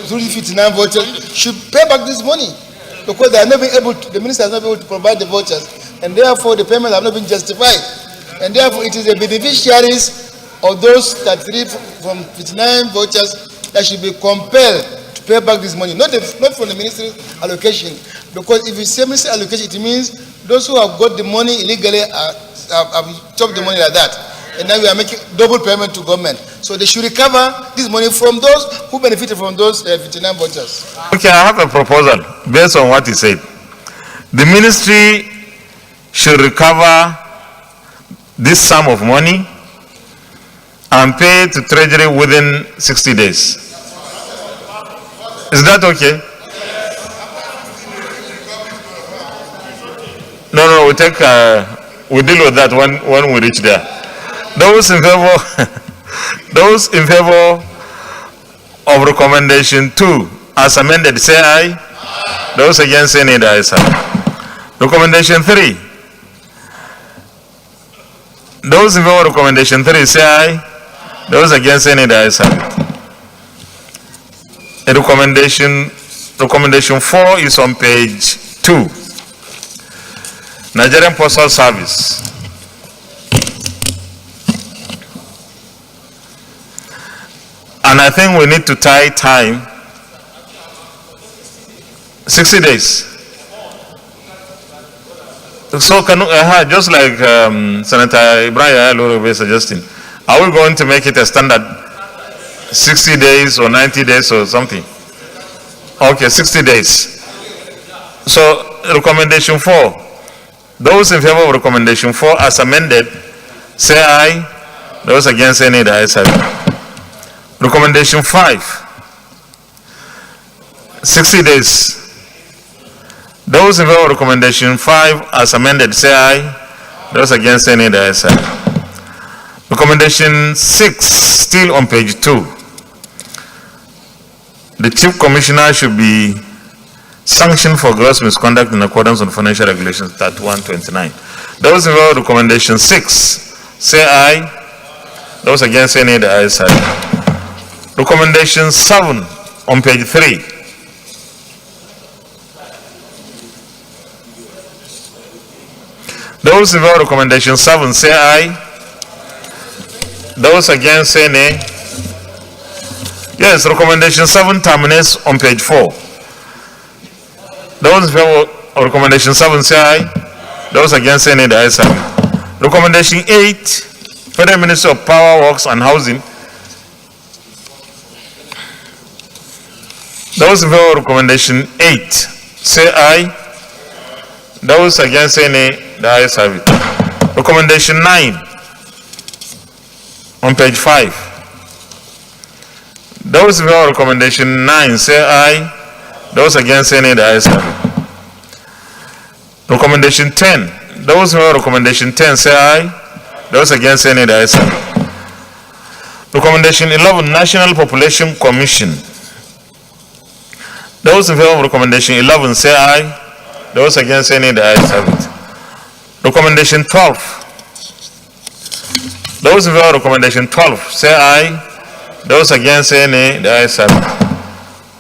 through the 59 vouchers should pay back this money, because they are not being able to, the minister has not been able to provide the vouchers, and therefore the payments have not been justified, and therefore it is the beneficiaries of those 33 from 59 vouchers that should be compelled to pay back this money, not from the ministry's allocation. Because if you say ministry allocation, it means those who have got the money illegally have chopped the money like that, and now we are making double payment to government. So they should recover this money from those who benefited from those 59 vouchers. Okay, I have a proposal based on what he said. The ministry should recover this sum of money and pay to Treasury within 60 days. Is that okay? No, we deal with that when we reach there. Those in favor of recommendation 2 as amended, say aye. Those against, say nay. The ayes have it. Recommendation 3. Those in favor of recommendation 3, say aye. Those against, say nay. The ayes have it. Recommendation 4 is on page 2. Nigerian Postal Service. And I think we need to tie time 60 days. So just like Senator Ibrahim is suggesting, are we going to make it a standard 60 days or 90 days or something? Okay, 60 days. So recommendation 4. Those in favor of recommendation 4 as amended, say aye. Those against, say nay. The ayes have it. Recommendation 5. 60 days. Those in favor of recommendation 5 as amended, say aye. Those against, say nay. The ayes have it. Recommendation 6, still on page 2. The Chief Commissioner should be sanctioned for gross misconduct in accordance with Financial Regulations 3129. Those in favor of recommendation 6, say aye. Those against, say nay. The ayes have it. Recommendation 7 on page 3. Those in favor of recommendation 7 say aye. Those against say nay. Yes, recommendation 7 terminates on page 4. Those in favor of recommendation 7 say aye. Those against say nay. The ayes have it. Recommendation 8, Federal Ministry of Power, Works and Housing. Those in favor of recommendation 8 say aye. Those against say nay. The ayes have it. Recommendation 9 on page 5. Those in favor of recommendation 9 say aye. Those against say nay. The ayes have it. Recommendation 10. Those in favor of recommendation 10 say aye. Those against say nay. The ayes have it. Recommendation 11, National Population Commission. Those in favor of recommendation 11 say aye. Those against say nay. The ayes have it. Recommendation 12. Those in favor of recommendation 12 say aye. Those against say nay. The ayes have it.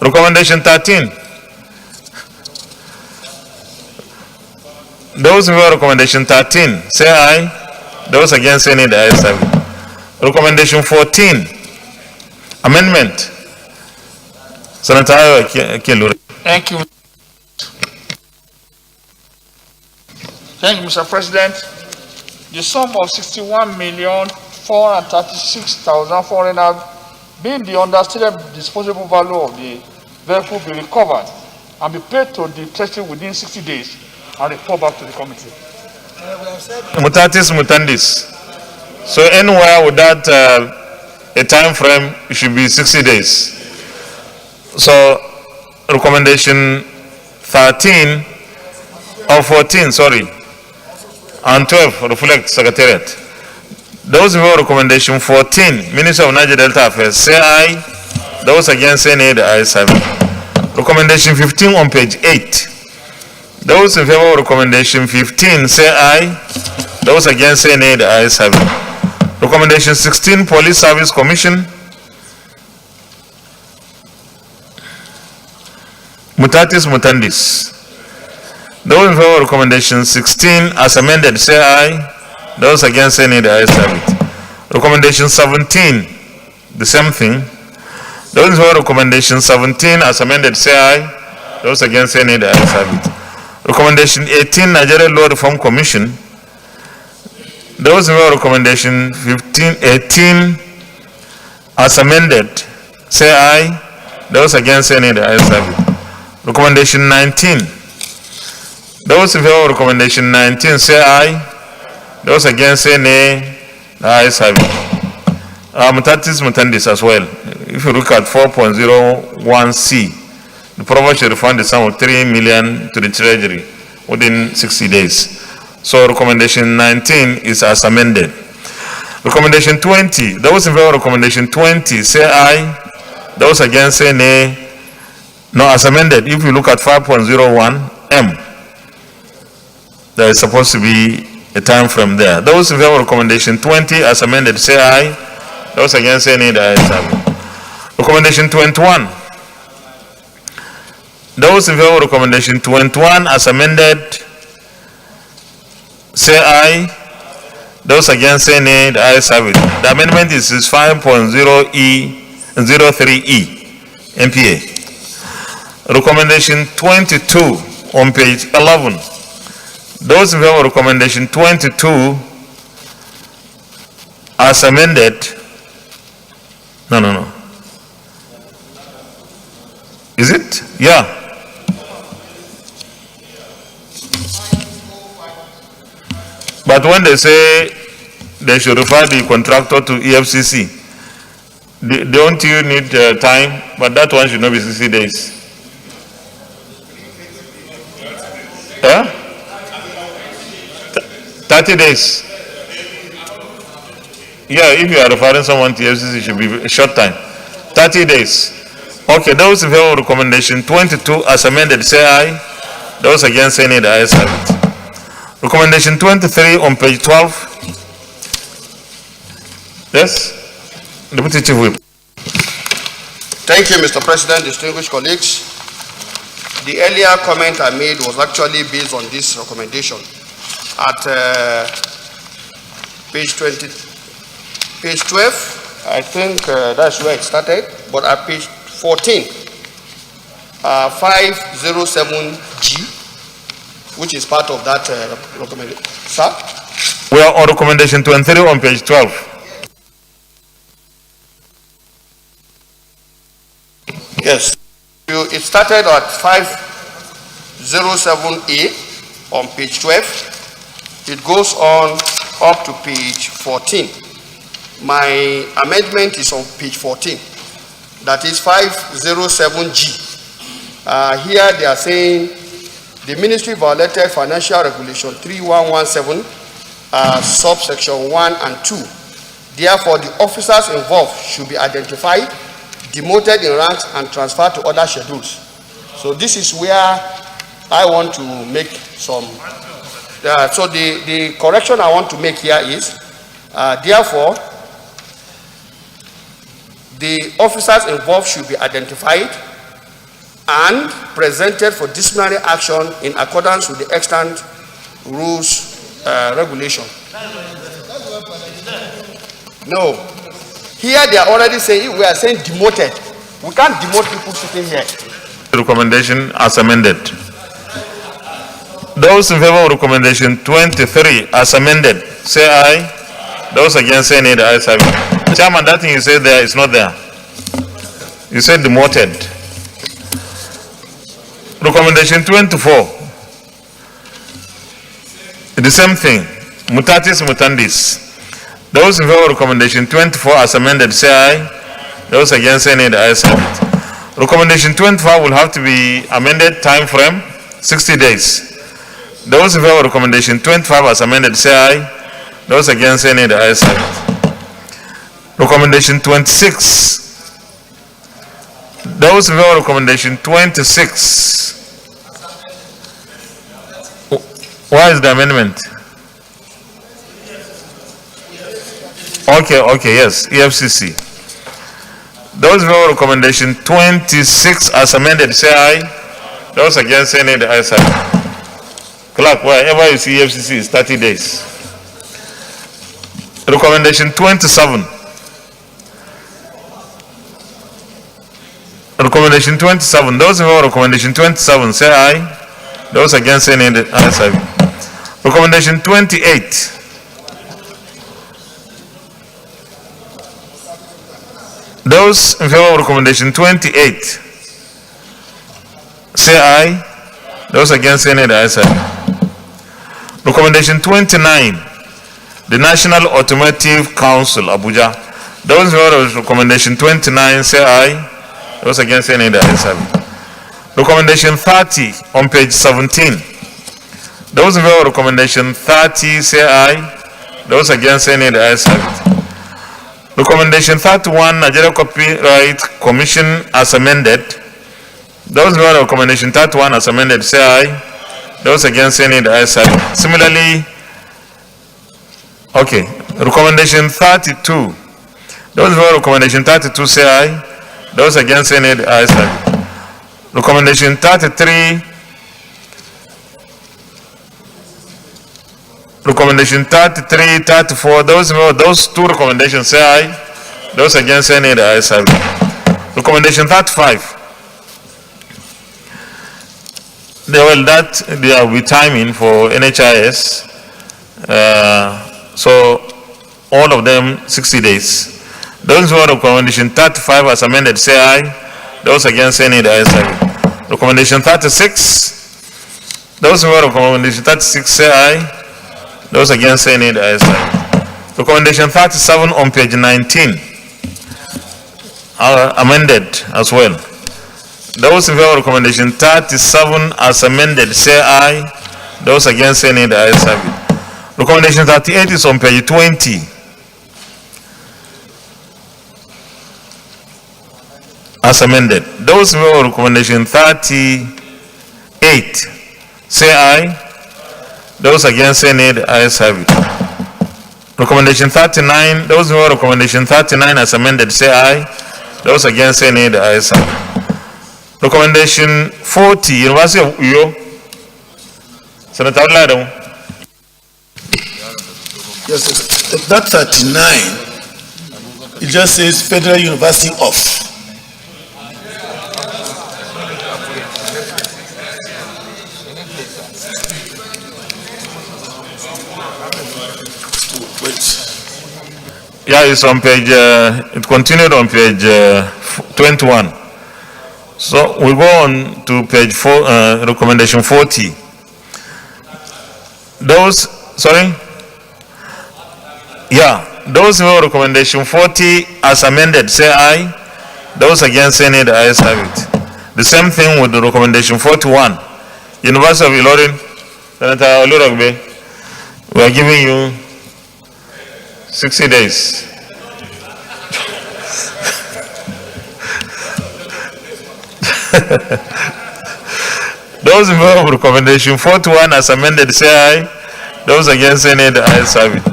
Recommendation 13. Those in favor of recommendation 13 say aye. Those against say nay. The ayes have it. Recommendation 14. Amendment. Senator Ayo. Thank you. Thank you, Mr. President. The sum of 61,436,400 being the understated disposable value of the vehicle be recovered and be paid to the treasury within 60 days and report back to the committee. Mutatis mutandis. So anywhere without a time frame, it should be 60 days. So recommendation 13 or 14, sorry, and 12 reflect Secretariat. Those in favor of recommendation 14, Minister of Niger Delta Affairs, say aye. Those against say nay. The ayes have it. Recommendation 15 on page 8. Those in favor of recommendation 15 say aye. Those against say nay. The ayes have it. Recommendation 16, Police Service Commission. Mutatis mutandis. Those in favor of recommendation 16 as amended say aye. Those against say nay. The ayes have it. Recommendation 17, the same thing. Those in favor of recommendation 17 as amended say aye. Those against say nay. The ayes have it. Recommendation 18, Nigeria Law Reform Commission. Those in favor of recommendation 18 as amended say aye. Those against say nay. The ayes have it. Recommendation 19. Those in favor of recommendation 19 say aye. Those against say nay. The ayes have it. Mutatis mutandis as well. If you look at 4.01C, the province should refund the sum of 3 million to the treasury within 60 days. So recommendation 19 is as amended. Recommendation 20. Those in favor of recommendation 20 say aye. Those against say nay. No, as amended. If you look at 5.01M, there is supposed to be a time frame there. Those in favor of recommendation 20 as amended say aye. Those against say nay. The ayes have it. Recommendation 21. Those in favor of recommendation 21 as amended say aye. Those against say nay. The ayes have it. The amendment is 5.03E MPA. Recommendation 22 on page 11. Those in favor of recommendation 22 as amended. No. Is it? Yeah. But when they say they should refer the contractor to EFCC, don't you need time? But that one should not be 60 days. Yeah? 30 days. Yeah, if you are referring someone to EFCC, it should be a short time. 30 days. Okay, those in favor of recommendation 22 as amended say aye. Those against say nay. The ayes have it. Recommendation 23 on page 12. Yes? Deputy Chief Whip. Thank you, Mr. President, distinguished colleagues. The earlier comment I made was actually based on this recommendation. At page 12, I think that's where it started, but at page 14, 507G, which is part of that recommendation. Sir? We are on recommendation 23 on page 12. Yes. It started at 507A on page 12. It goes on up to page 14. My amendment is on page 14. That is 507G. Here they are saying the ministry violated financial regulation 3117, subsection 1 and 2. Therefore, the officers involved should be identified, demoted in ranks, and transferred to other schedules. So this is where I want to make some. So the correction I want to make here is, therefore, the officers involved should be identified and presented for disciplinary action in accordance with the extant rules regulation. No. Here they are already saying, we are saying demoted. We can't demote people sitting here. Recommendation as amended. Those in favor of recommendation 23 as amended, say aye. Those against, say nay. The ayes have it. Chairman, that thing you said there is not there. You said demoted. Recommendation 24. The same thing. Mutatis mutandis. Those in favor of recommendation 24 as amended, say aye. Those against, say nay. The ayes have it. Recommendation 25 will have to be amended, time frame 60 days. Those in favor of recommendation 25 as amended, say aye. Those against, say nay. The ayes have it. Recommendation 26. Those in favor of recommendation 26. Why is the amendment? Okay, yes, EFCC. Those in favor of recommendation 26 as amended, say aye. Those against, say nay. The ayes have it. Clerk, wherever you see EFCC is 30 days. Recommendation 27. Recommendation 27. Those in favor of recommendation 27, say aye. Those against, say nay. The ayes have it. Recommendation 28. Those in favor of recommendation 28, say aye. Those against, say nay. The ayes have it. Recommendation 29. The National Automotive Council, Abuja. Those in favor of recommendation 29, say aye. Those against, say nay. The ayes have it. Recommendation 30 on page 17. Those in favor of recommendation 30, say aye. Those against, say nay. The ayes have it. Recommendation 31, Nigeria Copyright Commission as amended. Those in favor of recommendation 31 as amended, say aye. Those against, say nay. The ayes have it. Similarly, okay, recommendation 32. Those in favor of recommendation 32, say aye. Those against, say nay. The ayes have it. Recommendation 33. Recommendation 33, 34. Those in favor of those two recommendations, say aye. Those against, say nay. The ayes have it. Recommendation 35. There will be timing for NHIS. So all of them 60 days. Those who are recommendation 35 as amended, say aye. Those against, say nay. The ayes have it. Recommendation 36. Those who are recommendation 36, say aye. Those against, say nay. The ayes have it. Recommendation 37 on page 19 are amended as well. Those in favor of recommendation 37 as amended, say aye. Those against, say nay. The ayes have it. Recommendation 38 is on page 20. As amended. Those in favor of recommendation 38, say aye. Those against, say nay. The ayes have it. Recommendation 39. Those in favor of recommendation 39 as amended, say aye. Those against say nay, the ayes have it. Recommendation 40, University of Uyo. Senator Ladon. Yes, that 39, it just says Federal University of. Yeah, it's on page, it continued on page 21. So we go on to page 4, recommendation 40. Those, sorry? Yeah, those who recommendation 40 as amended, say aye. Those against say nay, the ayes have it. The same thing with the recommendation 41. University of Ilorin, Senator Olurogbe, we are giving you 60 days. Those in favor of recommendation 41 as amended, say aye. Those against say nay, the ayes have it.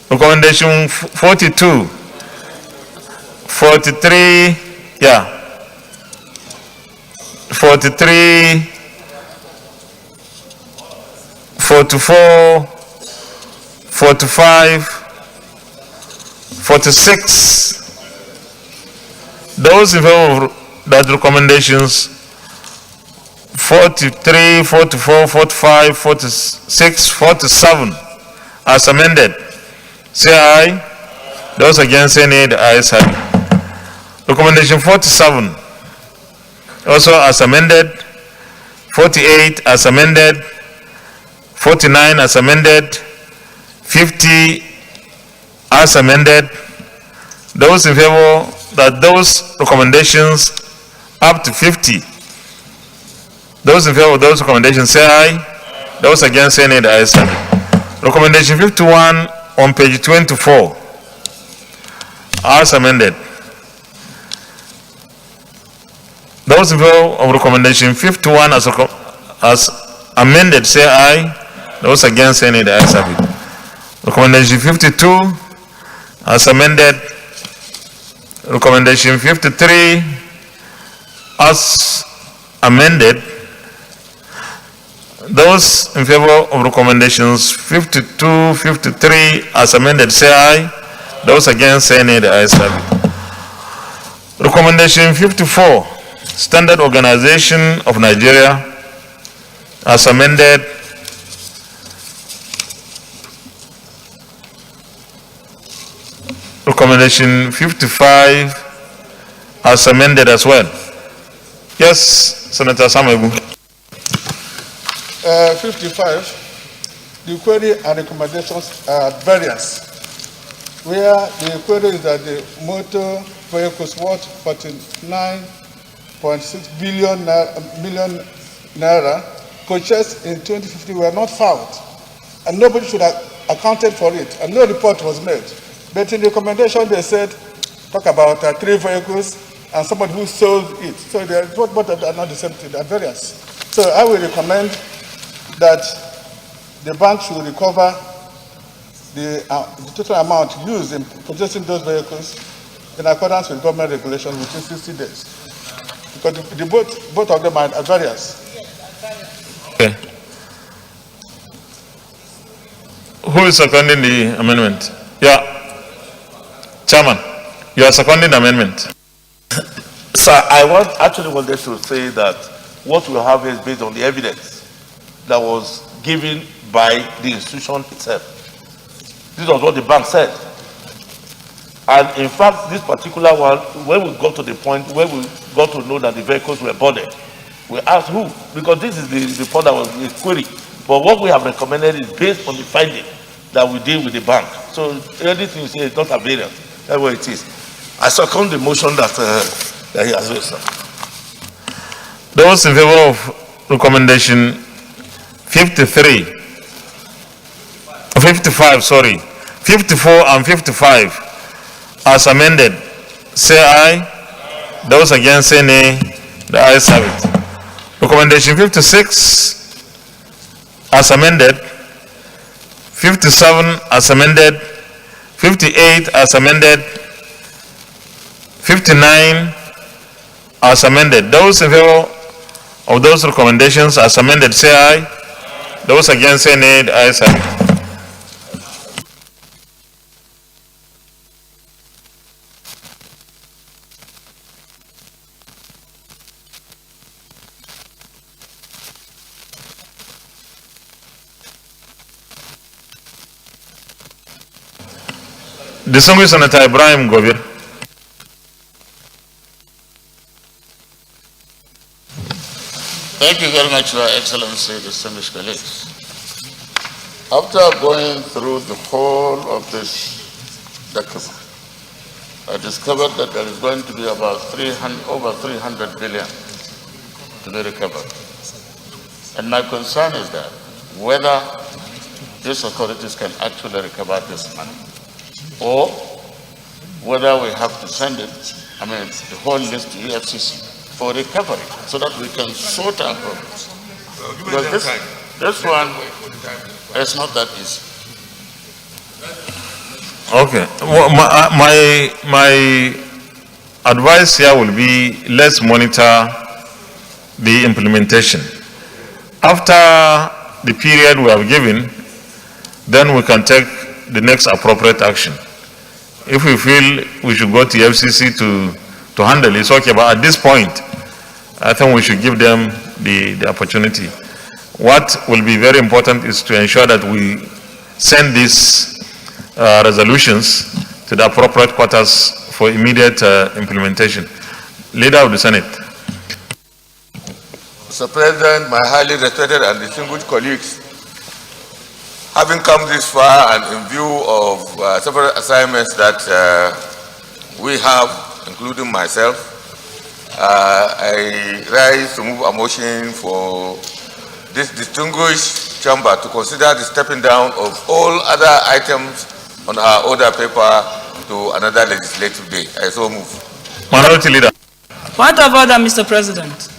Recommendation 42, 43, yeah, 43, 44, 45, 46. Those in favor of that recommendations 43, 44, 45, 46, 47 as amended, say aye. Those against say nay, the ayes have it. Recommendation 47 also as amended, 48 as amended, 49 as amended, 50 as amended. Those in favor that those recommendations up to 50, those in favor of those recommendations say aye. Those against say nay, the ayes have it. Recommendation 51 on page 24 as amended. Those in favor of recommendation 51 as amended say aye. Those against say nay, the ayes have it. Recommendation 52 as amended. Recommendation 53 as amended. Those in favor of recommendations 52, 53 as amended say aye. Those against say nay, the ayes have it. Recommendation 54, Standard Organization of Nigeria as amended. Recommendation 55 as amended as well. Yes, Senator Samuel. 55, the query and recommendations are at variance, where the query is that the motor vehicles worth 49.6 million naira purchased in 2050 were not found, and nobody should have accounted for it, and no report was made. But in the recommendation, they said, talk about 3 vehicles and somebody who sold it. So they are both are not the same thing, they are variance. So I will recommend that the bank should recover the total amount used in purchasing those vehicles in accordance with government regulations within 60 days. Because both of them are at variance. Okay. Who is seconding the amendment? Yeah. Chairman, you are seconding the amendment. Sir, I actually wanted to say that what we have is based on the evidence that was given by the institution itself. This was what the bank said. And in fact, this particular one, when we got to the point where we got to know that the vehicles were boarded, we asked who, because this is the report that was the query. But what we have recommended is based on the finding that we deal with the bank. So anything you say is not a variance. That's what it is. I second the motion that he has raised, sir. Those in favor of recommendation 55, 54 and 55 as amended, say aye. Those against say nay. The ayes have it. Recommendation 56 as amended, 57 as amended, 58 as amended, 59 as amended. Those in favor of those recommendations as amended, say aye. Those against, say nay. The ayes have it. Distinguished Senator Ibrahim Gobir. Thank you very much, Your Excellency, distinguished colleagues. After going through the whole of this document, I discovered that there is going to be about over 300 billion to be recovered. And my concern is that whether these authorities can actually recover this money, or whether we have to send it, the whole list to EFCC for recovery, so that we can sort our problems. Because this one is not that easy. Okay. Well, my advice here will be, let's monitor the implementation. After the period we have given, then we can take the next appropriate action. If we feel we should go to FCC to handle it, it's okay. But at this point, I think we should give them the opportunity. What will be very important is to ensure that we send these resolutions to the appropriate quarters for immediate implementation. Leader of the Senate. Mr. President, my highly respected and distinguished colleagues, having come this far and in view of several assignments that we have, including myself, I rise to move a motion for this distinguished chamber to consider the stepping down of all other items on our order paper to another legislative day. I so move. Minority Leader. Point of order, Mr. President.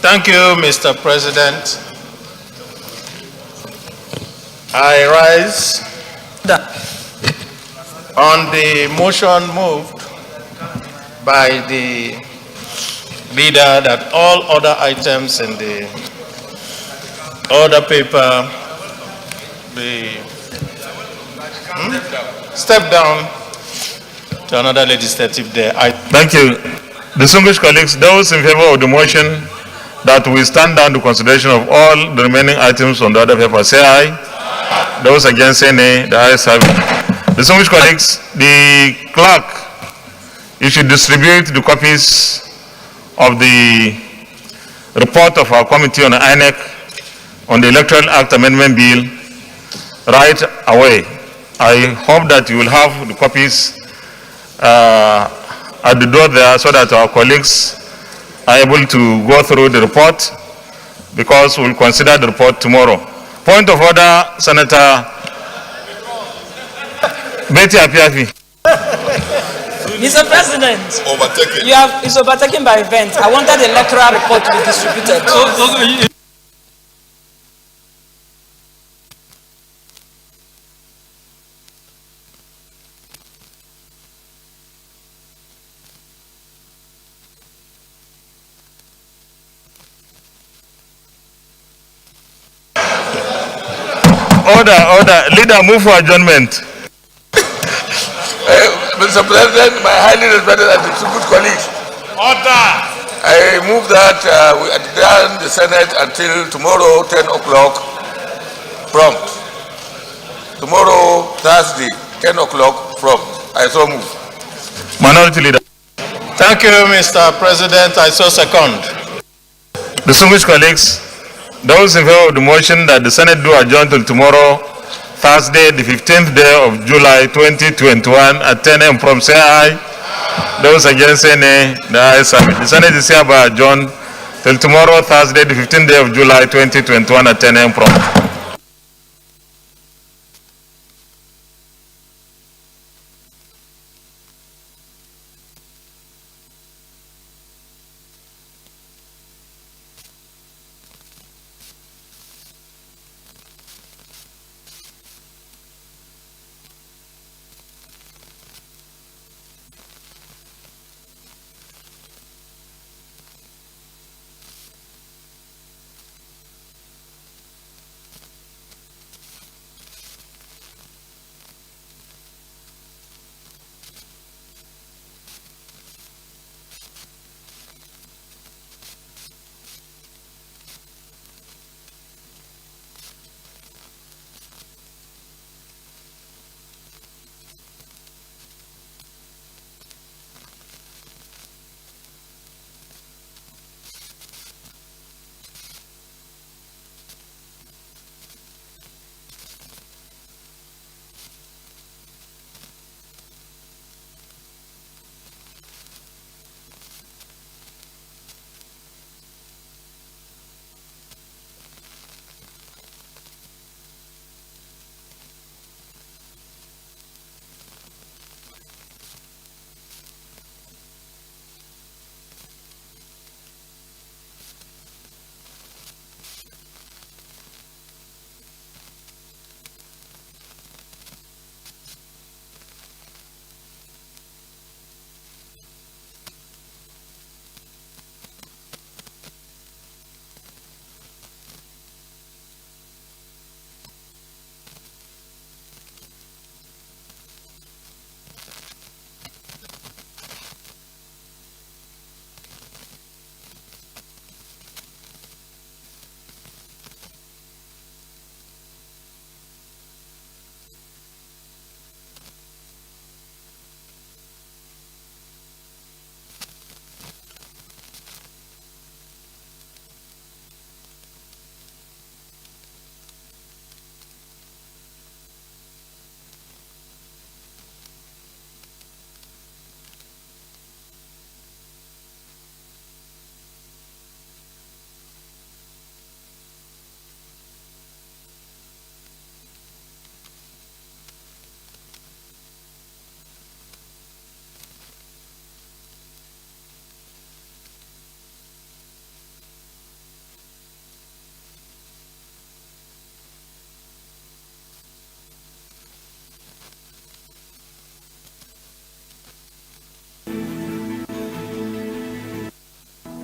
Thank you, Mr. President. I rise on the motion moved by the leader that all other items in the order paper be step down to another legislative day. Thank you. Distinguished colleagues, those in favor of the motion that we stand down to consideration of all the remaining items on the order paper, say aye. Those against, say nay. The ayes have it. Distinguished colleagues, the clerk, you should distribute the copies of the report of our committee on the INEC on the Electoral Act Amendment Bill right away. I hope that you will have the copies at the door there so that our colleagues are able to go through the report, because we'll consider the report tomorrow. Point of order, Senator Betty Apiafi. Mr. President, it's overtaken by events. I wanted the electoral report to be distributed. Order. Leader, move for adjournment. Mr. President, my highly respected and distinguished colleagues. Order. I move that we adjourn the Senate until tomorrow, 10 o'clock, prompt. Tomorrow, Thursday, 10 o'clock, prompt. I so move. Minority Leader. Thank you, Mr. President. I so second. Distinguished colleagues, those in favor of the motion that the Senate do adjourn till tomorrow, Thursday, the 15th day of July 2021 at 10 a.m. from say aye. Those against, say nay. The ayes have it. The Senate is hereby adjourned till tomorrow, Thursday, the 15th day of July 2021 at 10 a.m. from.